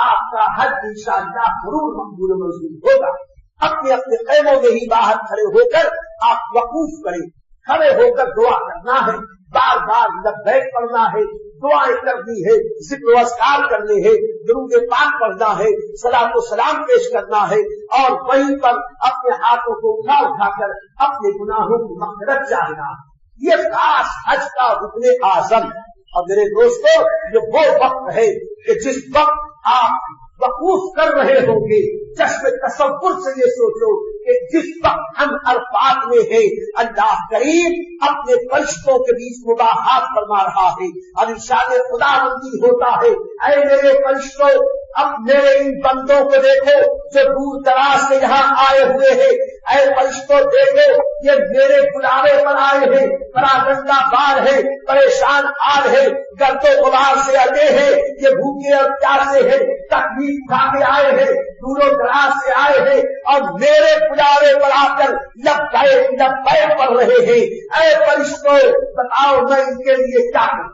आपका हज इंशाअल्लाह जरूर मकबूल मंजूर होगा। अपने अपने ख़ैमों में ही बाहर खड़े होकर आप वक़ूफ़ करें, खड़े होकर दुआ करना है, बार बार लब्बैक पढ़ना है, दुआएं करनी है, जिक्र अस्कार करने हैं, दुरूद पाक पढ़ना है, सलात व सलाम पेश करना है और वहीं पर अपने हाथों को उठाकर अपने गुनाहों की मग़फ़िरत चाहना। ये खास हज का रुकने आज़म। और मेरे दोस्तों, ये वो वक्त है कि जिस वक्त आप वकूफ कर रहे होंगे, चश्मे तसव्वुर से ये सोचो कि जिस वक्त हम अरफात में हैं, अल्लाह करीम अपने फरिश्तों के बीच मुबाहात फरमा रहा है और इरशाद खुदाबंदी होता है, ऐ मेरे फरिश्तों, अब मेरे इन बंदों को देखो जो दूर दराज से यहाँ आए हुए हैं। ऐ फरिश्तों देखो, ये मेरे बुलावे पर आए हैं, परागंदा बार है, परेशान आल है, गर्दो गुबार से अटे हैं, ये भूखे और प्यासे हैं, तकलीफ खा के आए हैं, दूरों दराज से आए हैं और मेरे बुलावे पर आकर लब्बैक पढ़ रहे हैं। ऐ फरिश्तों बताओ मैं इनके लिए क्या करूं?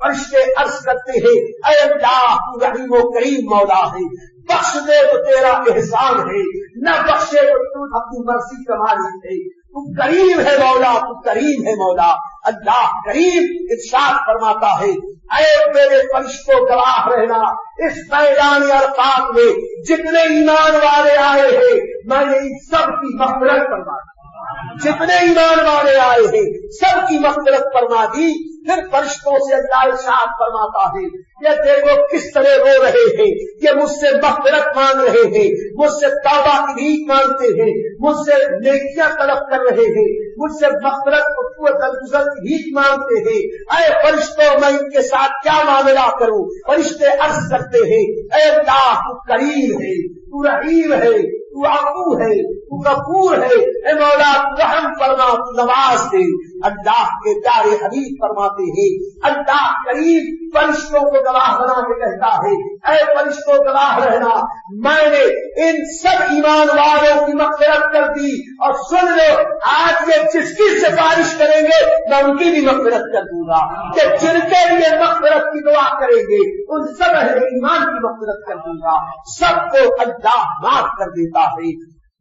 फरिश्ते अर्ज करते हैं, ऐ अल्लाह तू रहीम व करीम मौला है, बख्श दे तो तेरा एहसान है, न बख्शे तो तू अपनी मर्जी कमाली है, तू करीम है मौला, तू करीम है मौला। अल्लाह करीम इरशाद फरमाता है, ऐ मेरे फरिश्तों गवाह रहना, इस मैदान अरफात में जितने ईमान वाले आए हैं मैंने इन सब की मग़फ़िरत फरमा दी, जितने ईमान वाले आए हैं सबकी मग़फ़िरत फरमा दी। फिर फरिश्तों से अल्लाह इरशाद फरमाता है, ये देखो किस तरह रो रहे हैं, ये मुझसे मग़फ़िरत मांग रहे हैं, मुझसे तौबा की भीख मांगते हैं, मुझसे नेकियां तलब कर रहे हैं, मुझसे मग़फ़िरत और दरगुज़र की भीख मांगते हैं। ऐ फरिश्तों मैं इनके साथ क्या मामला करूं? फरिश्ते अर्ज करते हैं, ऐ अल्लाह तू करीम है, तू रहीम है, तू अफू है, तू गफूर है, ऐ मौला तू रहम फरमा, तू नवाज दे। अल्लाह के प्यारे हबीब फरमाते हैं, अल्लाह करीम फरिश्तों को गवाह बना के कहता है, ऐ फरिश्तों गवाह रहना, मैंने इन सब ईमान वालों की मग़फ़िरत कर दी और सुन लो, आज ये जिसकी सिफारिश करेंगे मैं उनकी भी मग़फ़िरत कर दूंगा, कि जिनके लिए मग़फ़िरत की दुआ करेंगे उन सब अहले ईमान की मग़फ़िरत कर दूंगा। सबको अल्लाह माफ कर देता है।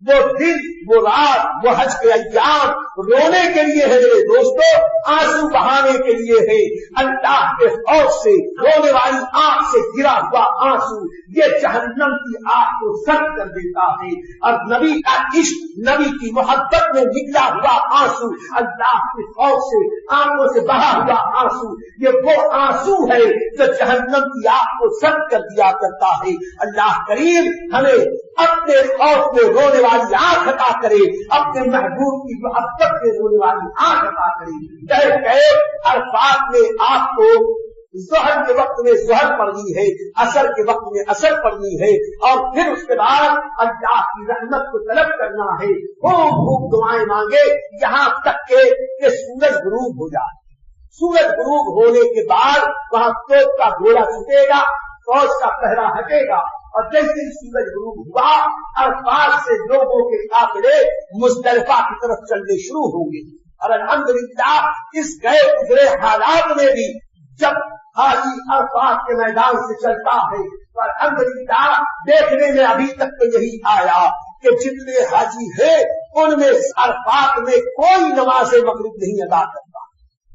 वो दिन, वो रात, वो हज के अय्याम रोने के लिए है मेरे दोस्तों, आंसू बहाने के लिए है। अल्लाह के खौफ से रोने वाली आंख से गिरा हुआ आंसू ये जहन्नम की आग को सर्द कर देता है। और नबी का इश्क, नबी की मोहब्बत में निकला हुआ आंसू, अल्लाह के खौफ से आंखों से बहा हुआ आंसू, ये वो आंसू है जो जहन्नम की आग को सर्द कर दिया करता है। अल्लाह करीम हमें अपने खौफ में रोने वाली आंख अता करे, अपने महबूब की मोहब्बत में रोने वाली आंख अता करे। कहे अरफात में आपको ज़ोहर के वक्त में ज़ोहर पढ़नी है, असर के वक्त में असर पढ़नी है और फिर उसके बाद अल्लाह की रहमत को तलब करना है। खूब खूब दुआएं मांगे यहाँ तक के सूरज गुरूब हो जाए। सूरज गुरूब होने के बाद वहाँ तोप का गोला छूटेगा, फौज का पहरा हटेगा और जैसे सूरज गुरूब हुआ अरफात से लोगों के काफिले मुज़दलिफा की तरफ चलने शुरू होंगे। और अल्हम्दुलिल्लाह इस गए गुजरे हालात में भी जब हाजी अरफात के मैदान से चलता है तो अल्हम्दुलिल्लाह देखने में अभी तक तो यही आया कि जितने हाजी हैं उनमें अरफात में कोई नमाज मगरिब नहीं अदा करता।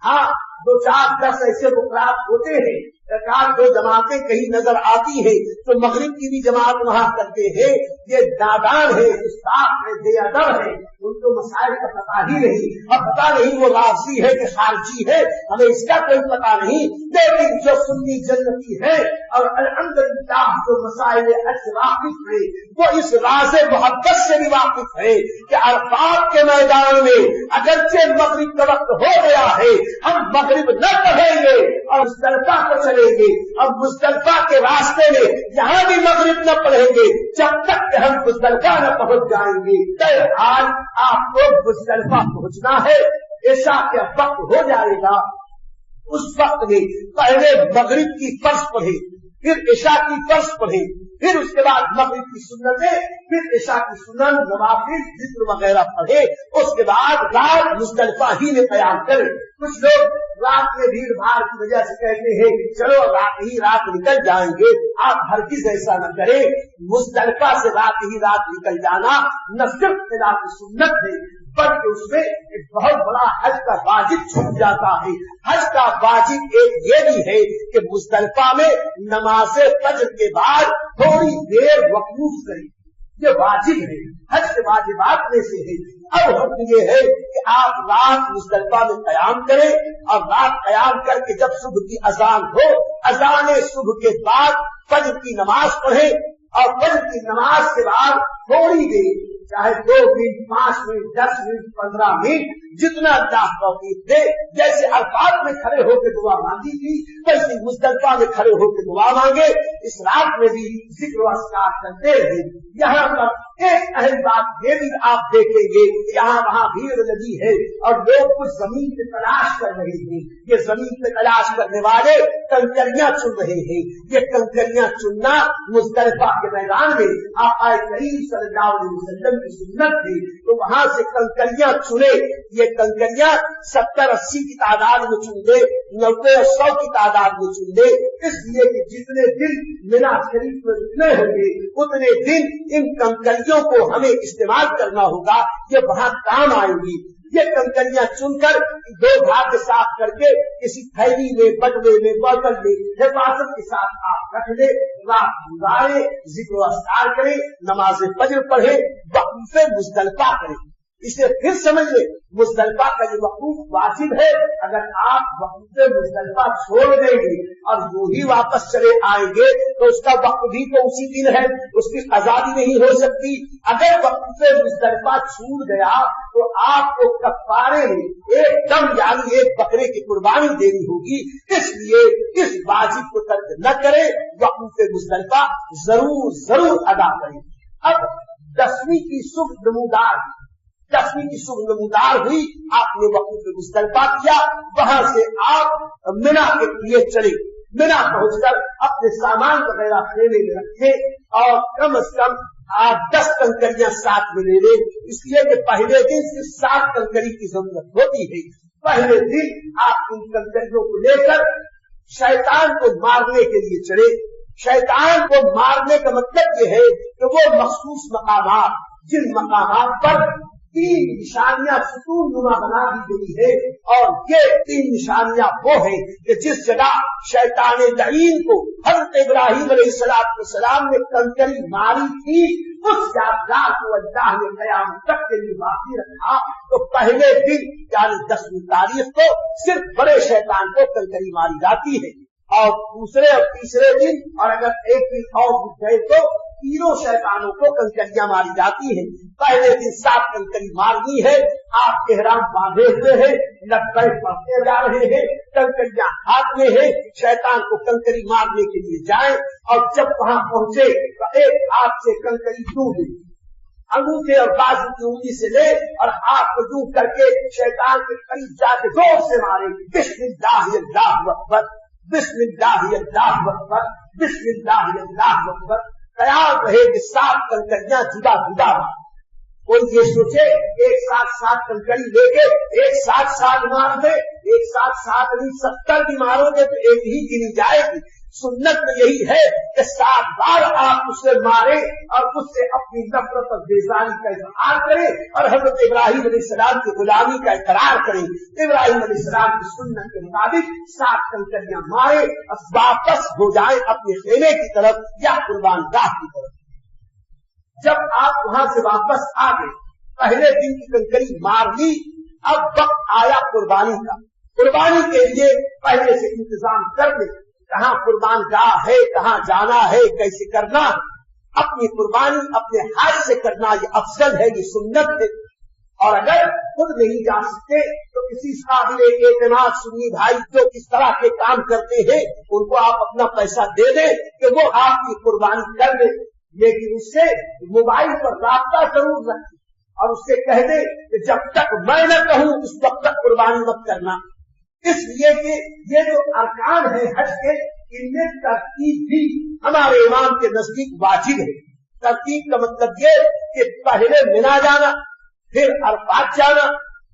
हाँ, 2-4-10 ऐसे मुक़र्रर होते हैं, सरकार जो जमातें कहीं नजर आती है तो मगरिब की भी जमात वहाँ करते हैं। ये नादान है, गुस्ताख है, बेअदब है, उनको मसाइल का पता ही नहीं। अब पता नहीं वो राजी है कि खारजी है, हमें इसका कोई पता नहीं। लेकिन जो सुन्नी जन्नती है और अल्हम्दुलिल्लाह जो मसाइल से वाकिफ है वो इस राज मोहब्बत से भी वाकिफ है कि अरफात के मैदान में अगरचे मगरिब का वक्त हो गया है, हम मगरिब न पढ़ेंगे और मुज़दलिफा को चलेंगे और मुज़दलिफा के रास्ते में जहाँ भी मगरिब न पढ़ेंगे जब तक हम मुज़दलिफा न पहुँच जाएंगे। तो आज आपको मुज़दलिफा पहुँचना है, ऐसा क्या वक्त हो जाएगा। उस वक्त में पहले मगरिब की फर्ज पढ़े, फिर इशा की फर्ज पढ़े, फिर उसके बाद मगरिब की सुन्नतें, फिर इशा की सुन्नत, नवाफिल, जिक्र वगैरह पढ़े, उसके बाद रात मुज़दलिफा ही में क़याम करें। कुछ लोग रात में भीड़ भाड़ की वजह से कहते हैं चलो रात निकल जाएंगे। आप हरगिज़ ऐसा न करें। मुज़दलिफा से रात ही रात निकल जाना न सिर्फ खिलाफ सुन्नत है बल्कि उसमें एक بہت بڑا حج کا واجب چھوٹ جاتا ہے. حج کا واجب ایک یہ بھی ہے کہ مزدلفہ میں نماز فجر کے بعد تھوڑی دیر وقوف کریں. یہ واجب ہے, حج کے واجبات میں سے ہے. اب حکم یہ ہے کہ آپ رات مزدلفہ میں قیام کریں اور رات قیام کر کے جب صبح کی اذان ہو, اذان صبح کے بعد فجر کی نماز پڑھیں اور فجر کی نماز کے بعد تھوڑی دیر, چاہے 2 منٹ 5 منٹ 10 منٹ 15 منٹ جتنا اللہ توفیق دے, جیسے عرفات میں کھڑے ہو کے دعا مانگی تھی ویسے مزدلفہ میں کھڑے ہو کے دعا مانگے. اس رات میں بھی ذکر و اذکار کرتے رہے. یہاں پر ایک اہم بات یہ بھی آپ دیکھیں گے, یہاں وہاں بھیڑ لگی ہے اور لوگ کچھ زمین پہ تلاش کر رہے ہیں. یہ زمین پہ تلاش کرنے والے کنکریاں چن رہے ہیں. یہ کنکریاں چننا مزدلفہ کے میدان میں آقا کریم صلی اللہ علیہ وسلم کی سنت تھی. تو وہاں سے کنکریاں چنے. یہ کنکریاں 70-80 کی تعداد میں چن دے, 90-100 کی تعداد میں چن دے, اس لیے کہ جتنے دن مینا شریف میں رکنے ہوں گے اتنے دن ان کنکریوں کو ہمیں استعمال کرنا ہوگا. یہ وہاں کام آئیں گی. یہ کنکریاں چن کر 2 بھاگ صاف کر کے کسی تھیلی میں, بٹوے میں, بوتل میں حفاظت کے ساتھ آپ رکھ لیں. رات گزارے, ذکر و اذکار کریں, نماز فجر پڑھیں, وقوف مزدلفہ کریں. اسے پھر سمجھ لیں مزدلفہ کا یہ وقوف واجب ہے. اگر آپ وقوف مزدلفہ چھوڑ دیں گے اور یوں ہی واپس چلے آئیں گے تو اس کا وقت بھی تو اسی دن ہے, اس کی قضا بھی نہیں ہو سکتی. اگر وقوف مزدلفہ چھوٹ گیا تو آپ کو کفارے میں ایک دم یعنی ایک بکرے کی قربانی دینی ہوگی. اس لیے اس واجب کو ترک نہ کریں, وقوف مزدلفہ ضرور ادا کریں. اب 10ویں کی صبح نمودار ہوئی, آپ نے وقوف مزدلفہ کیا. وہاں سے آپ منا کے لیے چلے. منا پہنچ کر اپنے سامان وغیرہ خیمے میں رکھے اور کم از کم 8-10 کنکریاں ساتھ میں لے لیں. اس لیے کہ پہلے دن صرف 7 کنکری کی ضرورت ہوتی ہے. پہلے دن آپ ان کنکریوں کو لے کر شیطان کو مارنے کے لیے چلے. شیطان کو مارنے کا مطلب یہ ہے کہ وہ مخصوص مقامات, جن مقامات پر 3 نشانیاں ستون نما بنا دی گئی ہے, اور یہ 3 نشانیاں وہ ہیں کہ جس جگہ شیطان لعین کو حضرت ابراہیم علیہ السلام نے کنکری ماری تھی اس جگہ کو اللہ نے قیامت تک کے لیے باقی رکھا. تو پہلے دن یعنی 10ویں تاریخ کو صرف بڑے شیطان کو کنکری ماری جاتی ہے, اور دوسرے اور تیسرے دن اور اگر ایک دن اور گئے تو تینوں شیطانوں کو کنکریاں ماری جاتی ہیں. پہلے دن 7 کنکری مارنی ہے. آپ احرام باندھے ہوئے ہیں, لبیک پڑھتے جا رہے ہیں, کنکریاں ہاتھ میں ہیں. شیطان کو کنکری مارنے کے لیے جائیں اور جب وہاں پہنچے تو ایک ہاتھ سے کنکری یوں لے, انگوٹھے اور بازو کی انگلی سے لے اور ہاتھ کو یوں کر کے شیطان کے قریب جا کے زور سے مارے. بسم اللہ اللہ اکبر, بسم اللہ اللہ اکبر, بسم اللہ اللہ اکبر. خیال رہے کہ 7 کنکریاں جدا جدا. کوئی یہ سوچے ایک ساتھ 7 کنکری لے کے ایک ساتھ 7 مار دے, ایک ساتھ 7 نہیں 70 بھی مارو گے تو ایک ہی گنی جائے گی. سنت میں یہی ہے کہ 7 بار آپ اسے مارے اور اس سے اپنی نفرت اور بیزاری کا اظہار کریں اور حضرت ابراہیم علیہ السلام کی غلامی کا اقرار کریں. ابراہیم علیہ السلام کی سنت کے مطابق 7 کنکریاں مارے اور واپس ہو جائیں اپنے خیمے کی طرف یا قربان گاہ کی طرف. جب آپ وہاں سے واپس آ گئے, پہلے دن کی کنکری مار لی, اب وقت آیا قربانی کا. قربانی کے لیے پہلے سے انتظام کر لیں, کہاں قربان گاہ ہے, کہاں جانا ہے, کیسے کرنا. اپنی قربانی اپنے ہاتھ سے کرنا یہ افضل ہے, یہ سنت ہے. اور اگر خود نہیں جا سکتے تو کسی قابل اعتماد سنی بھائی جو اس طرح کے کام کرتے ہیں ان کو آپ اپنا پیسہ دے دیں کہ وہ آپ کی قربانی کر دیں. لیکن اس سے موبائل پر رابطہ ضرور رکھیں اور اس سے کہہ دیں کہ جب تک میں نہ کہوں اس وقت تک قربانی مت کرنا. اس لیے کہ یہ جو ارکان ہیں حج کے, ان میں ترتیب بھی ہمارے امام کے نزدیک واجب ہے. ترتیب کا مطلب یہ کہ پہلے منا جانا, پھر عرفات جانا,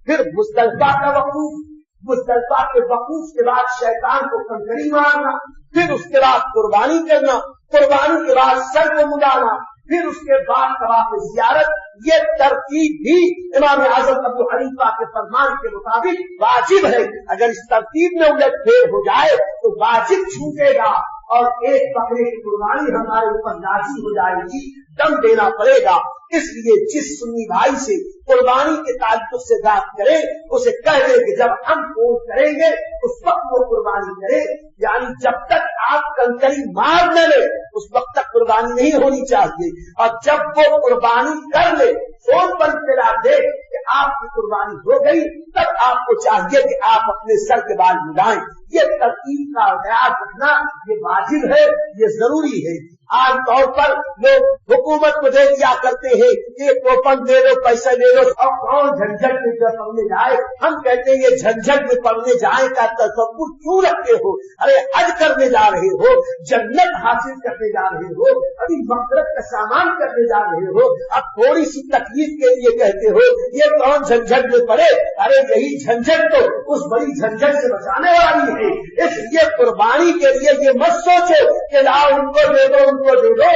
پھر مزدلفہ کا وقوف, مزدلفہ کے وقوف کے بعد شیطان کو کنکری مارنا, پھر اس کے بعد قربانی کرنا, قربانی کے بعد سر کو مڈانا, फिर उसके बाद तवाफ ज़ियारत। ये तरतीब भी इमाम आज़म अबू हनीफा के फरमान के मुताबिक वाजिब है। अगर इस तरतीब में उलटफेर हो जाए तो वाजिब छूटेगा और एक बकरे की कुर्बानी हमारे ऊपर लाज़िम हो जाएगी, दम देना पड़ेगा। इसलिए जिस सुन्नी भाई से कुर्बानी के ताल्लुक से बात करे उसे कह दे कि जब हम फोन करेंगे उस वक्त वो कुर्बानी करे, यानी जब तक आप कंकरी मार न ले उस वक्त तक कुर्बानी नहीं होनी चाहिए। और जब वो कुर्बानी कर ले, फोन पर चला दे कि आपकी कुर्बानी हो गई, तब आपको चाहिए कि आप अपने सर के बाल मुड़ाएं। ये तरतीब का ख्याल रखना ये वाजिब है, ये जरूरी है। आम तौर पर लोग हुकूमत को दे दिया करते हैं, ये कूपन दे दो, पैसे दे दो, और कौन झंझट में जब पढ़ने जाए। हम कहते हैं ये झंझट में पढ़ने जाए का तसव्वुर क्यों रखते हो? अरे हज करने जा रहे हो, जन्नत हासिल करने जा रहे हो, अभी मग़फ़िरत का सामान करने जा रहे हो, अब थोड़ी सी तकलीफ के लिए कहते हो ये कौन झंझट में पड़े। अरे यही झंझट तो उस बड़ी झंझट से बचाने वाली है। इसलिए कुर्बानी के लिए ये मत सोचो कि लाओ उनको दे दो, उनको दे दो,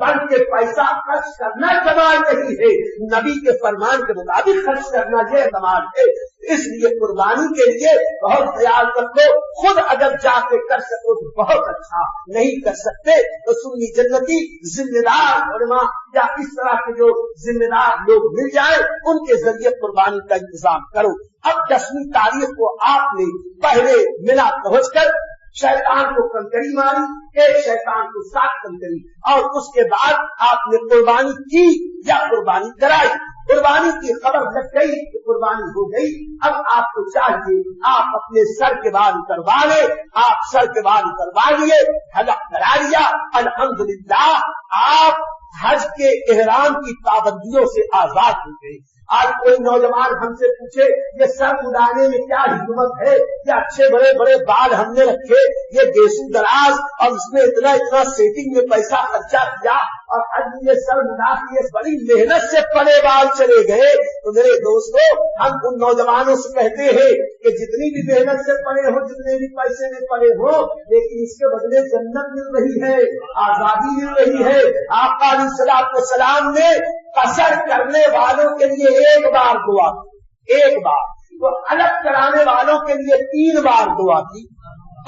बल्कि पैसा खर्च करना कमाल नहीं है, नबी के फरमान के मुताबिक खर्च करना ये कमाल है। इसलिए कुर्बानी के लिए बहुत ख्याल रखो। खुद अगर जाके कर सको तो बहुत अच्छा, नहीं कर सकते तो सुन्नी जन्नती जिम्मेदार उलमा या इस तरह के जो जिम्मेदार लोग मिल जाए उनके जरिए कुर्बानी का इंतजाम करो। अब 10वीं तारीख को आपने पहले मिला पहुंचकर शैतान को कंकरी मारी, एक शैतान को 7 कंकरी, और उसके बाद आपने कुर्बानी की या कुर्बानी कराई। कुर्बानी की खबर लग गई कि कुर्बानी हो गई। अब आपको चाहिए आप अपने सर के बाल करवा ले। आप सर के बाल करवा लिए, हलक करा लिया, अल्हम्दुलिल्लाह आप हज के एहराम की पाबंदियों से आजाद हो गए। आज कोई नौजवान हमसे पूछे ये सर मुड़ाने में क्या हिकमत है, ये अच्छे बड़े बड़े बाल हमने रखे, ये देसी दराज और इसमें इतना इतना सेटिंग में पैसा खर्चा किया और आज ये सर मुड़ा के बड़ी मेहनत से पड़े बाल चले गए। तो मेरे दोस्तों, हम उन नौजवानों से कहते हैं कि जितनी भी मेहनत से पड़े हो, जितने भी पैसे में पड़े हो, लेकिन इसके बदले जन्नत मिल रही है, आजादी मिल रही है। आका अलैहिस्सलाम ने कसर करने वालों के लिए एक बार दुआ की, एक बार, तो अलग कराने वालों के लिए 3 बार दुआ की,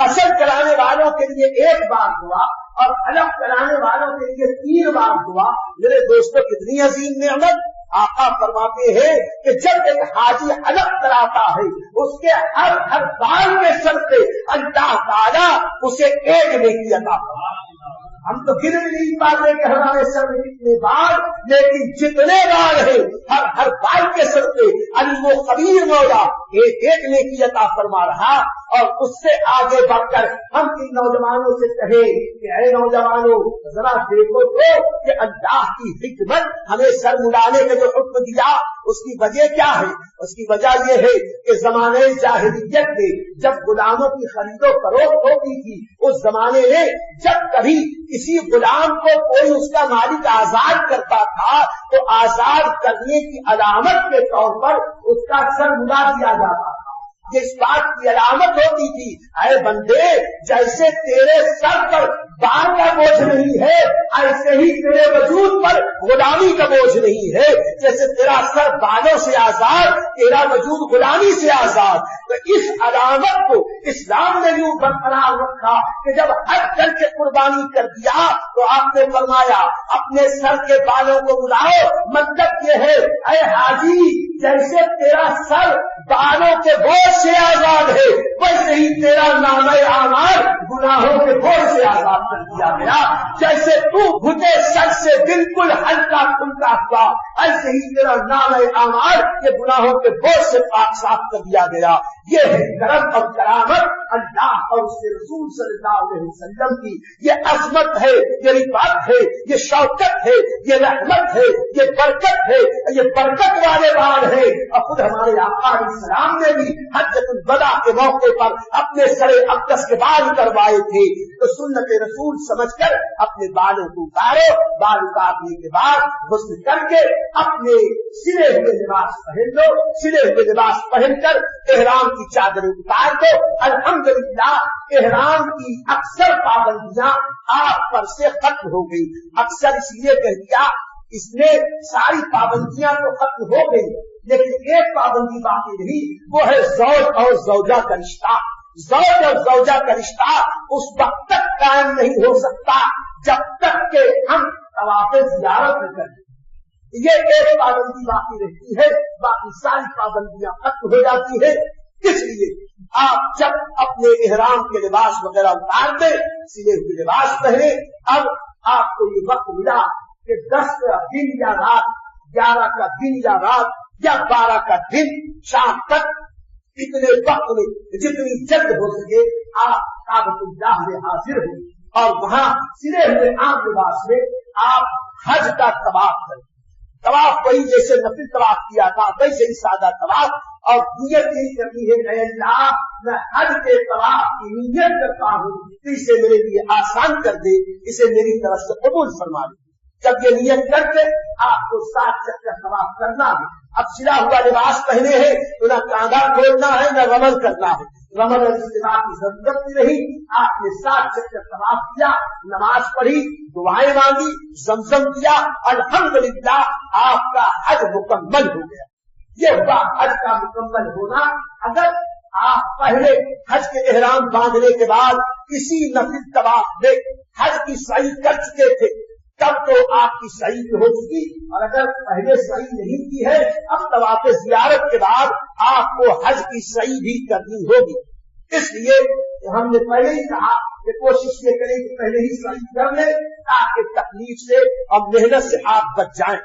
कसर कराने वालों के लिए 1 बार दुआ और अलग कराने वालों के लिए 3 बार दुआ। मेरे दोस्तों, कितनी अजीम नेमत। आका फरमाते हैं कि जब एक हाजी अलग कराता है उसके हर बाल के सर पे अल्लाह ताला उसे एक नेकी अता फरमाता है। हम तो गिन भी नहीं पाते कि हमारे सर में कितने बाल, लेकिन जितने बाल हैं हर बाल के सर पे अल्लाह कबीर मौला एक एक नेकी अता फरमा रहा। और उससे आगे बढ़कर हम इन नौजवानों से कहें कि ऐ नौजवानों, जरा देखो तो कि अल्लाह की हिकमत, हमें सर मुड़ाने का जो हुक्म दिया उसकी वजह क्या है। उसकी वजह यह है कि जमाने जाहिलियत में जब गुलामों की खरीदो फरोख्त होती थी, उस जमाने में जब कभी किसी गुलाम को कोई उसका मालिक आजाद करता था तो आजाद करने की अलामत के तौर पर उसका सर मुड़ा दिया जाता था। जिस बात की अलामत होती थी, अरे बंदे, जैसे तेरे सर पर बाल का बोझ नहीं है ऐसे ही तेरे वजूद पर गुलामी का बोझ नहीं है। जैसे तेरा सर बालों से आजाद, तेरा वजूद गुलामी से आजाद। तो इस अलामत को इस्लाम ने यूं बरकरार रखा कि जब हज करके कुर्बानी कर दिया तो आपने फरमाया अपने सर के बालों को मुड़ाओ। मतलब ये है, अरे हाजी, जैसे तेरा सर बालों के बोझ से आजाद है, वैसे ही तेरा नामे आमाल गुनाहों के बोझ से आजाद कर दिया गया। जैसे तू घुटे सर से बिल्कुल हल्का फुल्का हुआ, ऐसे ही तेरा नामे आमाल ये गुनाहों के बोझ से पाक साफ कर दिया गया। ये है करम और करामत अल्लाह और उसके रसूल सल्लल्लाहु अलैहि वसल्लम की। ये अजमत है, ये रिफात है, ये शौकत है, ये रहमत है, ये बरकत है, ये बरकत वाले बाल है। और खुद हमारे आका अलैहिस्सलाम ने भी हज्जतुल वदा के मौके पर अपने सरे अक़दस के बाल करवाए। कटवाए थे तो सुन्नत रसूल समझकर अपने बालों को उतारो, बाल उतारने के बाद गुस्ल करके अपने सिले हुए लिबास पहन लो, सिले हुए लिबास पहनकर एहराम की चादर उतार दो। अल्हम्दुलिल्लाह एहराम की अक्सर पाबंदियां आप पर से खत्म हो गई। अक्सर इसलिए कह दिया इसने सारी पाबंदियां तो खत्म हो गई, लेकिन एक पाबंदी बाकी रही, वो है ज़ौज और ज़ौजा का रिश्ता। ज़ौज और ज़ौजा का रिश्ता उस वक्त तक कायम नहीं हो सकता जब तक के हम तवाफ़े ज़ियारत न करें। ये एक पाबंदी बाकी रहती है, बाकी सारी पाबंदियां खत्म हो जाती है। इसलिए आप जब अपने इहराम के लिबास वगैरह उतार दे, सिले हुए लिबास पहने, अब आपको ये वक्त मिला कि 10 का दिन या रात, 11 का दिन या रात या 12 का दिन शाम तक, इतने वक्त में जितनी जल्द हो सके आप काबतुल्लाह में हाजिर हो और वहां सिले हुए आम लिबास में आप हज का तवाफ करें। तवाफ वही जैसे नफिल तवाफ किया था वैसे ही सादा तवाफ, और नियत यही करनी है कि अल्लाह मैं हज के तवाफ की नियत करता हूँ तो इसे मेरे लिए आसान कर दे, इसे मेरी तरफ से कबूल फरमा दे। जब ये नियत करके आपको 7 चक्कर तवाफ करना है। अब सिला हुआ लिबास पहने हैं तो न कांधा खोलना है न रमल करना है, रमल और इस्तिमाल की जरूरत नहीं। आपने 7 चक्कर तवाफ किया, नमाज पढ़ी, दुआएं मांगी, ज़मज़म किया, अल्हम्दुलिल्लाह आपका हज मुकम्मल हो गया। ये हुआ हज का मुकम्मल होना। अगर आप पहले हज के एहराम बांधने के बाद किसी नफिल तवाफ में हज की सही कर चुके थे तब तो आपकी सही हो चुकी, और अगर पहले सही नहीं की है अब तवाफ़े ज़ियारत के बाद आपको हज की सही भी करनी होगी। इसलिए हमने पहले ही कहा कि कोशिश ये करें कि पहले ही सही कर ले ताकि तकलीफ से और मेहनत से आप बच जाएं।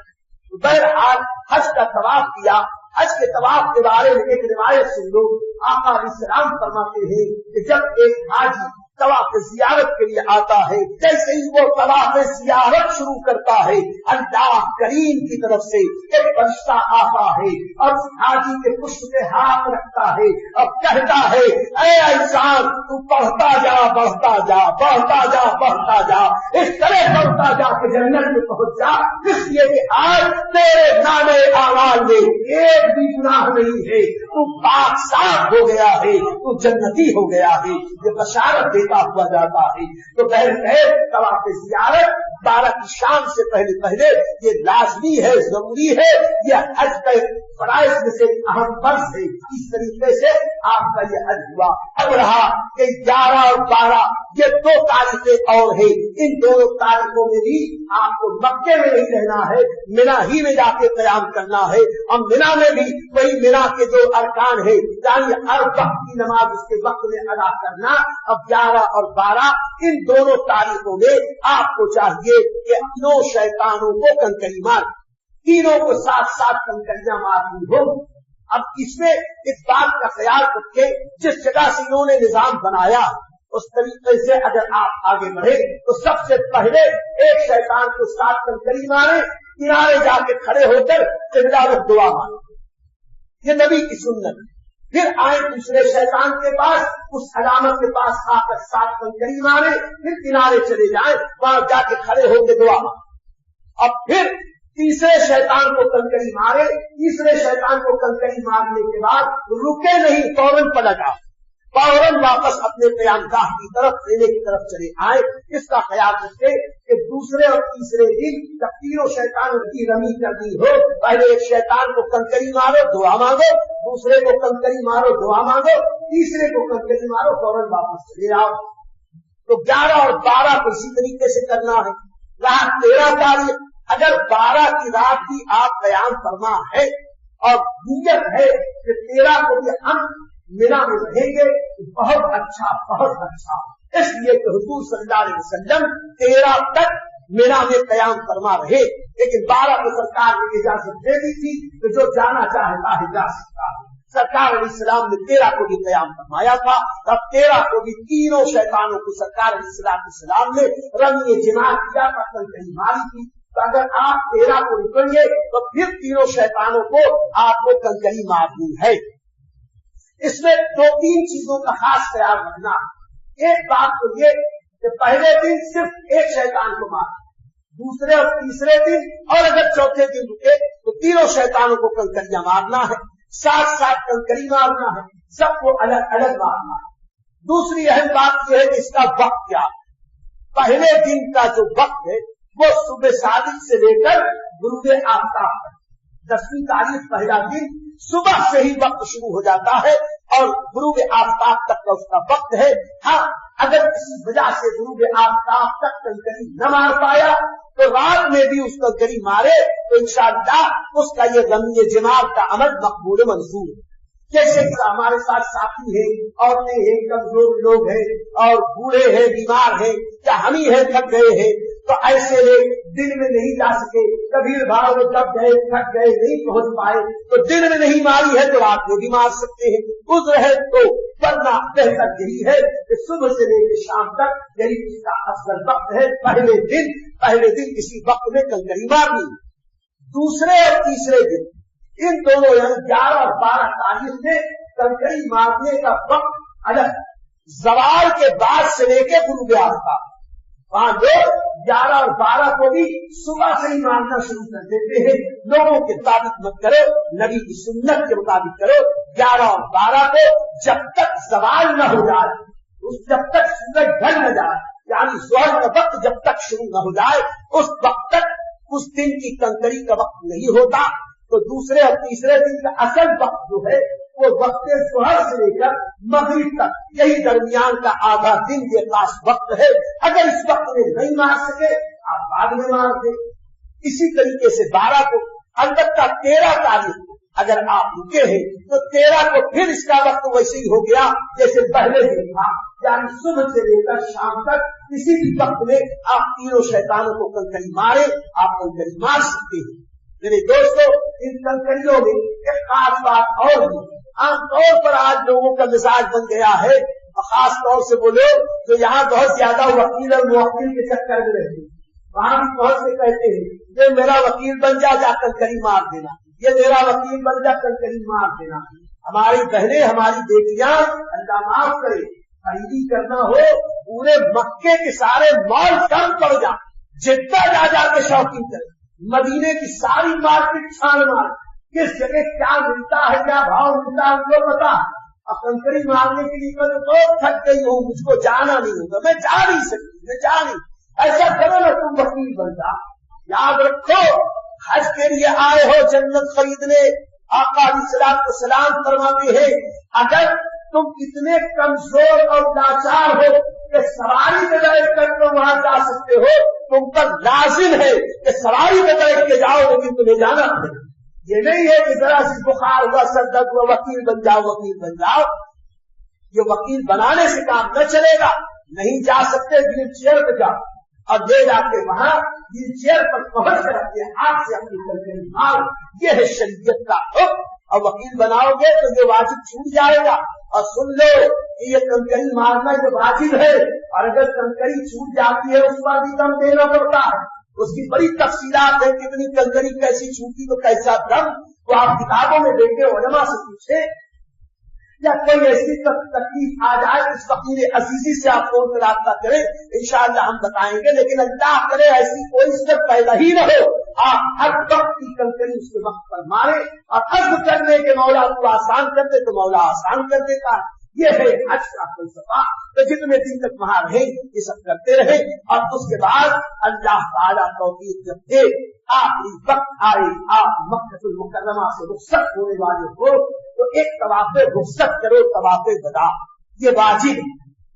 बहरहाल हज का तवाफ किया। हज के तवाफ के बारे में एक रिवायत सुन लो। आका अलैहिस्सलाम फरमाते हैं कि जब एक हाजी तवाफ़ ज़ियारत के लिए आता है, जैसे ही वो तवाफ़ ज़ियारत शुरू करता है अल्लाह करीम की तरफ से एक फरिश्ता आता है और उस हाजी के पुष्प पे हाथ रखता है और कहता है, ऐ इंसान तू बढ़ता जा बढ़ता जा बढ़ता जा बढ़ता जा, इस तरह बढ़ता जा कि जन्नत में पहुंच जा, इसलिए कि आज तेरे नामे आवाज में एक भी गुनाह नहीं है, तू पाक साफ हो गया है, तू जन्नती हो गया है। ये बशारत देता हुआ जाता है। तो तवाफ़ ज़ियारत 12 की शाम से पहले पहले ये लाजमी है, जरूरी है, यह हज के फराइज़ में से अहम फर्ज है। इस तरीके से आपका ये हज हुआ। अब रहा कि 11 और 12 ये 2 तारीखें और है। इन दोनों तारीखों में भी आपको मक्के में नहीं रहना है, मिना ही में जाके क़याम करना है। और मिना में भी वही मिना के जो अरकान है, यानी हर वक्त की नमाज उसके वक्त में अदा करना। अब 11 और 12 इन दोनों तारीखों में आपको चाहिए कि तीनों शैतानों को कंकड़ी मार, तीनों को साथ साथ कंकड़ियां मारनी हो। अब इसमें इस बात का ख्याल रखें, जिस जगह से इन्होंने निजाम बनाया उस तरीके से अगर आप आगे बढ़े तो सबसे पहले एक शैतान को 7 कंकड़ी मारे, किनारे जाके खड़े होकर किबला में दुआ मारे, ये नबी की सुन्नत। फिर आए दूसरे शैतान के पास, उस अलामत के पास आकर 7 कंकड़ी मारे, फिर किनारे चले जाए, वहां जाके खड़े होकर दुआ मारे। अब फिर तीसरे शैतान को कंकड़ी मारे, तीसरे शैतान को कंकड़ी मारने के बाद रुके नहीं, फौरन पलटा, फौरन वापस अपने क़यामगाह की तरफ लेने की तरफ चले आए। इसका ख्याल रखें कि दूसरे और तीसरे दिन जब तीनों शैतानों की रमी करनी हो, पहले एक शैतान को कंकड़ी मारो दुआ मांगो, दूसरे को कंकड़ी मारो दुआ मांगो, तीसरे को कंकड़ी मारो फौरन वापस चले आओ। तो 11 और 12 को इसी तरीके से करना है। रात 13 तारीख, अगर 12 की रात भी आप क़याम करना है और नीयत है कि 13 को भी हम मिना में रहेंगे, बहुत अच्छा बहुत अच्छा। इसलिए कि हुजूर सल्लल्लाहु अलैहि वसल्लम 13 तक मिना में क़याम फरमा रहे, लेकिन 12 को सरकार ने इजाजत दे दी थी कि जो जाना चाहता है जा सकता है। सरकार अलैहिस्सलाम ने 13 को भी क़याम फरमाया था। तब 13 को भी तीनों शैतानों को सरकार अलैहिस्सलाम ने रमी जिमा किया, कंकड़ी मारी थी। तो अगर आप 13 को रुकेंगे तो फिर तीनों शैतानों को आपको कंकड़ी मारनी है। इसमें 2-3 चीजों का खास ख्याल रखना। एक बात तो ये कि पहले दिन सिर्फ एक शैतान को मारा, दूसरे और तीसरे दिन और अगर चौथे दिन रुके तो तीनों शैतानों को कंकरियां मारना है, साथ साथ कंकरी मारना है, सबको अलग अलग मारना है। दूसरी अहम बात यह है कि इसका वक्त क्या है। पहले दिन का जो वक्त है वो सुबह सादिक से लेकर गुरूब आफ्ताब तक, 10वीं तारीख पहला दिन सुबह से ही वक्त शुरू हो जाता है और गुरूब आफ्ताब तक का उसका वक्त है। हाँ, अगर किसी वजह से गुरूब आफ्ताब तक कंकरी न मार पाया तो रात में भी उस कंकरी मारे तो इंशाअल्लाह उसका ये रमी जिमार का अमल मकबूल मंजूर है। जैसे कि हमारे साथ साथी हैं, औरतें हैं, कमजोर लोग हैं और बूढ़े हैं, बीमार हैं, या हम ही हैं थक गए हैं, तो ऐसे में दिन में नहीं जा सके, कबीर भाव में दब गए, थक गए, नहीं पहुंच पाए, तो दिन में नहीं मारी है तो रात में भी मार सकते हैं। उज्र है तो वरना बेहतर यही है कि सुबह से लेकर शाम तक यही इसका असल वक्त है। पहले दिन इसी वक्त में कंकरी मारनी, दूसरे और तीसरे दिन इन दोनों यानी 11 और 12 तारीख में कंकरी मारने का वक्त अलग, ज़वाल के बाद से लेकर गुरूब आफ्ताब। वहां लोग 11 और 12 को भी सुबह से ही मारना शुरू कर देते हैं। लोगों के मुताबिक मत करो, नबी की सुन्नत के मुताबिक करो। 11 और 12 को जब तक ज़वाल न हो जाए, जब तक सूरज ढल न जाए, यानी ज़ोहर का वक्त जब तक शुरू न हो जाए, उस वक्त तक उस दिन की कंकरी का वक्त नहीं होता। तो दूसरे और तीसरे दिन का असल वक्त जो है वो वक्त ज़ोहर से लेकर मगरिब तक, यही दरमियान का आधा दिन ये खास वक्त है। अगर इस वक्त में नहीं मार सके आप बाद में मार दे। इसी तरीके से 12 को, अलबत्ता 13 तारीख को अगर आप रुके हैं तो 13 को फिर इसका वक्त वैसे ही हो गया जैसे पहले दिन था, यानी सुबह से लेकर शाम तक किसी भी वक्त में आप तीनों शैतानों को कंकरी मारे, आप कंकरी मार सकते हैं। मेरे दोस्तों, इन कंकरियों में एक खास बात और भी, आमतौर पर आज लोगों का मिजाज बन गया है, और खास तौर से वो लोग जो यहाँ बहुत ज्यादा वकील और मुवक्किल के चक्कर में रहते हैं, वहां भी बहुत से कहते हैं ये मेरा वकील बन जा कंकरी मार देना, ये मेरा वकील बन जा कंकरी मार देना। हमारी बहनें, हमारी बेटियां, अल्लाह माफ करे, खरीदी करना हो पूरे मक्के के सारे मॉल कम पड़ जा, जिद्दा जा जाके शॉपिंग करे, मदीने की सारी मार्केट छान मार, किस जगह क्या मिलता है, क्या भाव मिलता है उनको पता। अब कंकरी मारने के लिए तो थक गई हूँ, मुझको जाना नहीं होगा, मैं जा नहीं सकती, मैं जा नहीं। ऐसा करो ना, तुम वकील बन जा। याद रखो, हज के लिए आए हो जन्नत खरीदने, आका अलैहिस्सलाम फरमाते हैं अगर तुम इतने कमजोर और लाचार हो कि सवारी में बैठ कर तुम वहां जा सकते हो, तुम पर लाजिम है कि सवारी में बैठ के जाओ, लेकिन तुम्हें जाना पड़ेगा। ये नहीं है कि जरा सी बुखार हुआ, सर दर्द हुआ, वकील बन जाओ, वकील बन जाओ। ये वकील बनाने से काम न चलेगा। नहीं जा सकते, व्हील चेयर पे जाओ और ले जाके वहां व्हील चेयर पर पहुंच कर अपने हाथ से अपनी कंकरी मारो। ये है शरीयत का हुक्म। और वकील बनाओगे तो ये वाजिब छूट जाएगा। और सुन लो, ये कंकरी मारना जो वाजिब है, और अगर कंकरी छूट जाती है उस पर भी दम देना पड़ता है। उसकी बड़ी तफसीलात है, कितनी कंकरी कैसी छूटी तो कैसा दम, तो आप किताबों में देखे, उलमा से पूछे, या कोई ऐसी तकलीफ आ जाए इस वकील अजीजी से आप फोन पर राब्ता करें, इंशाअल्लाह हम बताएंगे। लेकिन अल्लाह करे ऐसी कोई स्टेप पैदा ही न हो। आप हर वक्त की कंकरी उसके वक्त पर मारे, और अर्ज करने के मौला को आसान कर दे तो मौला आसान कर देता है। ये है हज का फलसफा। तो जितने दिन तक वहां रहे ये सब करते रहे, और उसके बाद अल्लाह ताला तौफीक जब दे, आखिरी वक्त आए, आप मक्कतुल मुकर्रमा से रुखसत होने वाले हो तो एक तवाफ़े रुखसत करो, तवाफ़े वदा। ये वाजिब,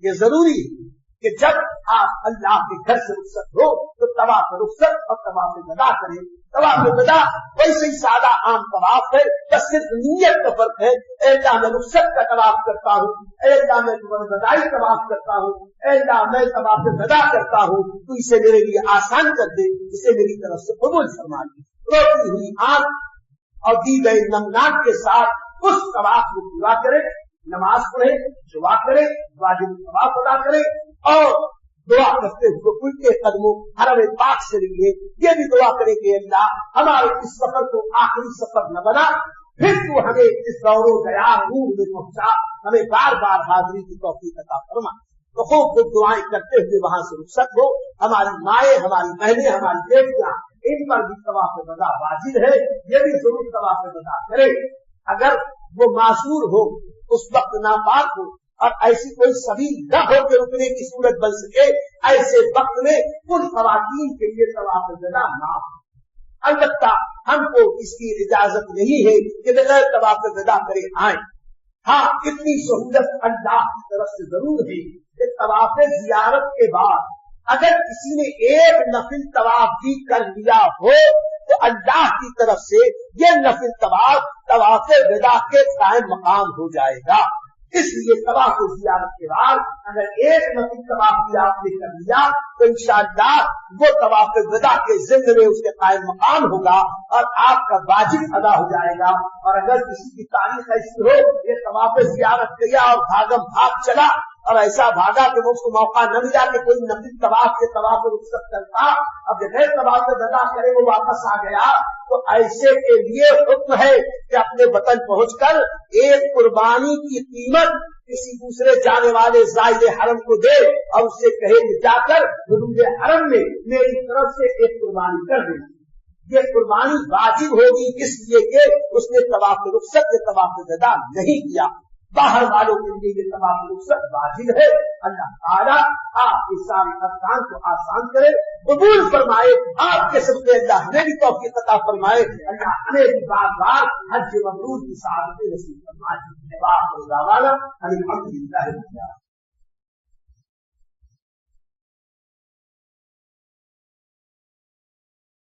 ये जरूरी है कि जब आप अल्लाह के घर से रुखसत हो तो तवाफ़े रुखसत और तवाफ़े वदा करें। तवाफ़े वदा वैसे ही सादा आम तवाफ है, बस सिर्फ नीयत का फर्क है। अल्लाह मैं रुखसत का तवाफ करता हूँ, अल्लाह मैं तुम्हारे वदाई तवाफ करता हूँ, अल्लाह मैं तवाफ़े वदा करता हूँ, तो इसे मेरे लिए आसान कर दे, इसे मेरी तरफ से कबूल फरमा दे। रोती हुई आंख और दी गई नमनाक के साथ उस तवाफ को पूरा करे, नमाज पढ़े, दुआ करे, वाजिब तवाफ अदा करे, और दुआ करते हुए उल्टे कदमों हरम पाक से लिए ये भी दुआ करे कि अल्लाह हमारे इस सफर को आखिरी सफर न बना, फिर तू हमें इस दौरो दया नूर में पहुंचा, हमें बार बार हाजिरी की तौफीक अता फरमा। तो खूब दुआएं करते हुए वहां से रुखसत हो। हमारी माएँ, हमारी बहनें, हमारी बेटियां, इन पर भी तवाफ वदा वाजिब है, ये भी जरूर तवाफ वदा करे। अगर वो मासूर हो, उस वक्त नापाक हो और ऐसी कोई सभी न होकर रुकने की सूरत बन सके, ऐसे वक्त में उन खवातीन के लिए तवाफ वदा ना हो। अलबत्ता हमको इसकी इजाजत नहीं है कि बगैर तवाफ वदा करे आए। हाँ, इतनी सहूलत अल्लाह की तरफ से जरूर है कि तवाफ जियारत के बाद अगर किसी ने एक नफिल तवाफ भी कर लिया हो तो अल्लाह की तरफ से ये नफिल तवाफ तवाफ वदा के कायम मकाम हो जाएगा। इसलिए तवाफ जियारत के बाद अगर एक नफिल तवाफ भी आपने कर लिया तो इंशाअल्लाह वो तवाफ वदा के जिम्मे में उसके कायम मकाम होगा और आपका वाजिब अदा हो जाएगा। और अगर किसी की तारीख ऐसी हो ये तवाफ जियारत किया और भागम भाग चला और ऐसा भागा कि उसको मौका न मिला कि कोई नफिल तवाफ के तवाफ रुखसत करता, अब बगैर तवाफ वदा करे वो वापस आ गया, तो ऐसे के लिए हुक्म है कि अपने वतन पहुंचकर एक कुर्बानी की कीमत किसी दूसरे जाने वाले ज़ाहिर हरम को दे और उससे कहे कि जाकर हुदूद हरम में मेरी तरफ से एक कुर्बानी कर दे। ये कुर्बानी वाजिब होगी इसलिए कि उसने तवाफ रुखसत के तवाफ वदा नहीं किया। बाहर वालों के लिए ये तमाम रुखसत वाजिब है। अल्लाह ताला आपके सारे अरकान को आसान करे, कबूल फरमाए। आपके सबसे अल्लाह हमें भी तौफीक अता फरमाए। अल्लाह हमें भी बार बार हज मबरूर की सआदत नसीब फरमाए। अल्हम्दुलिल्लाह।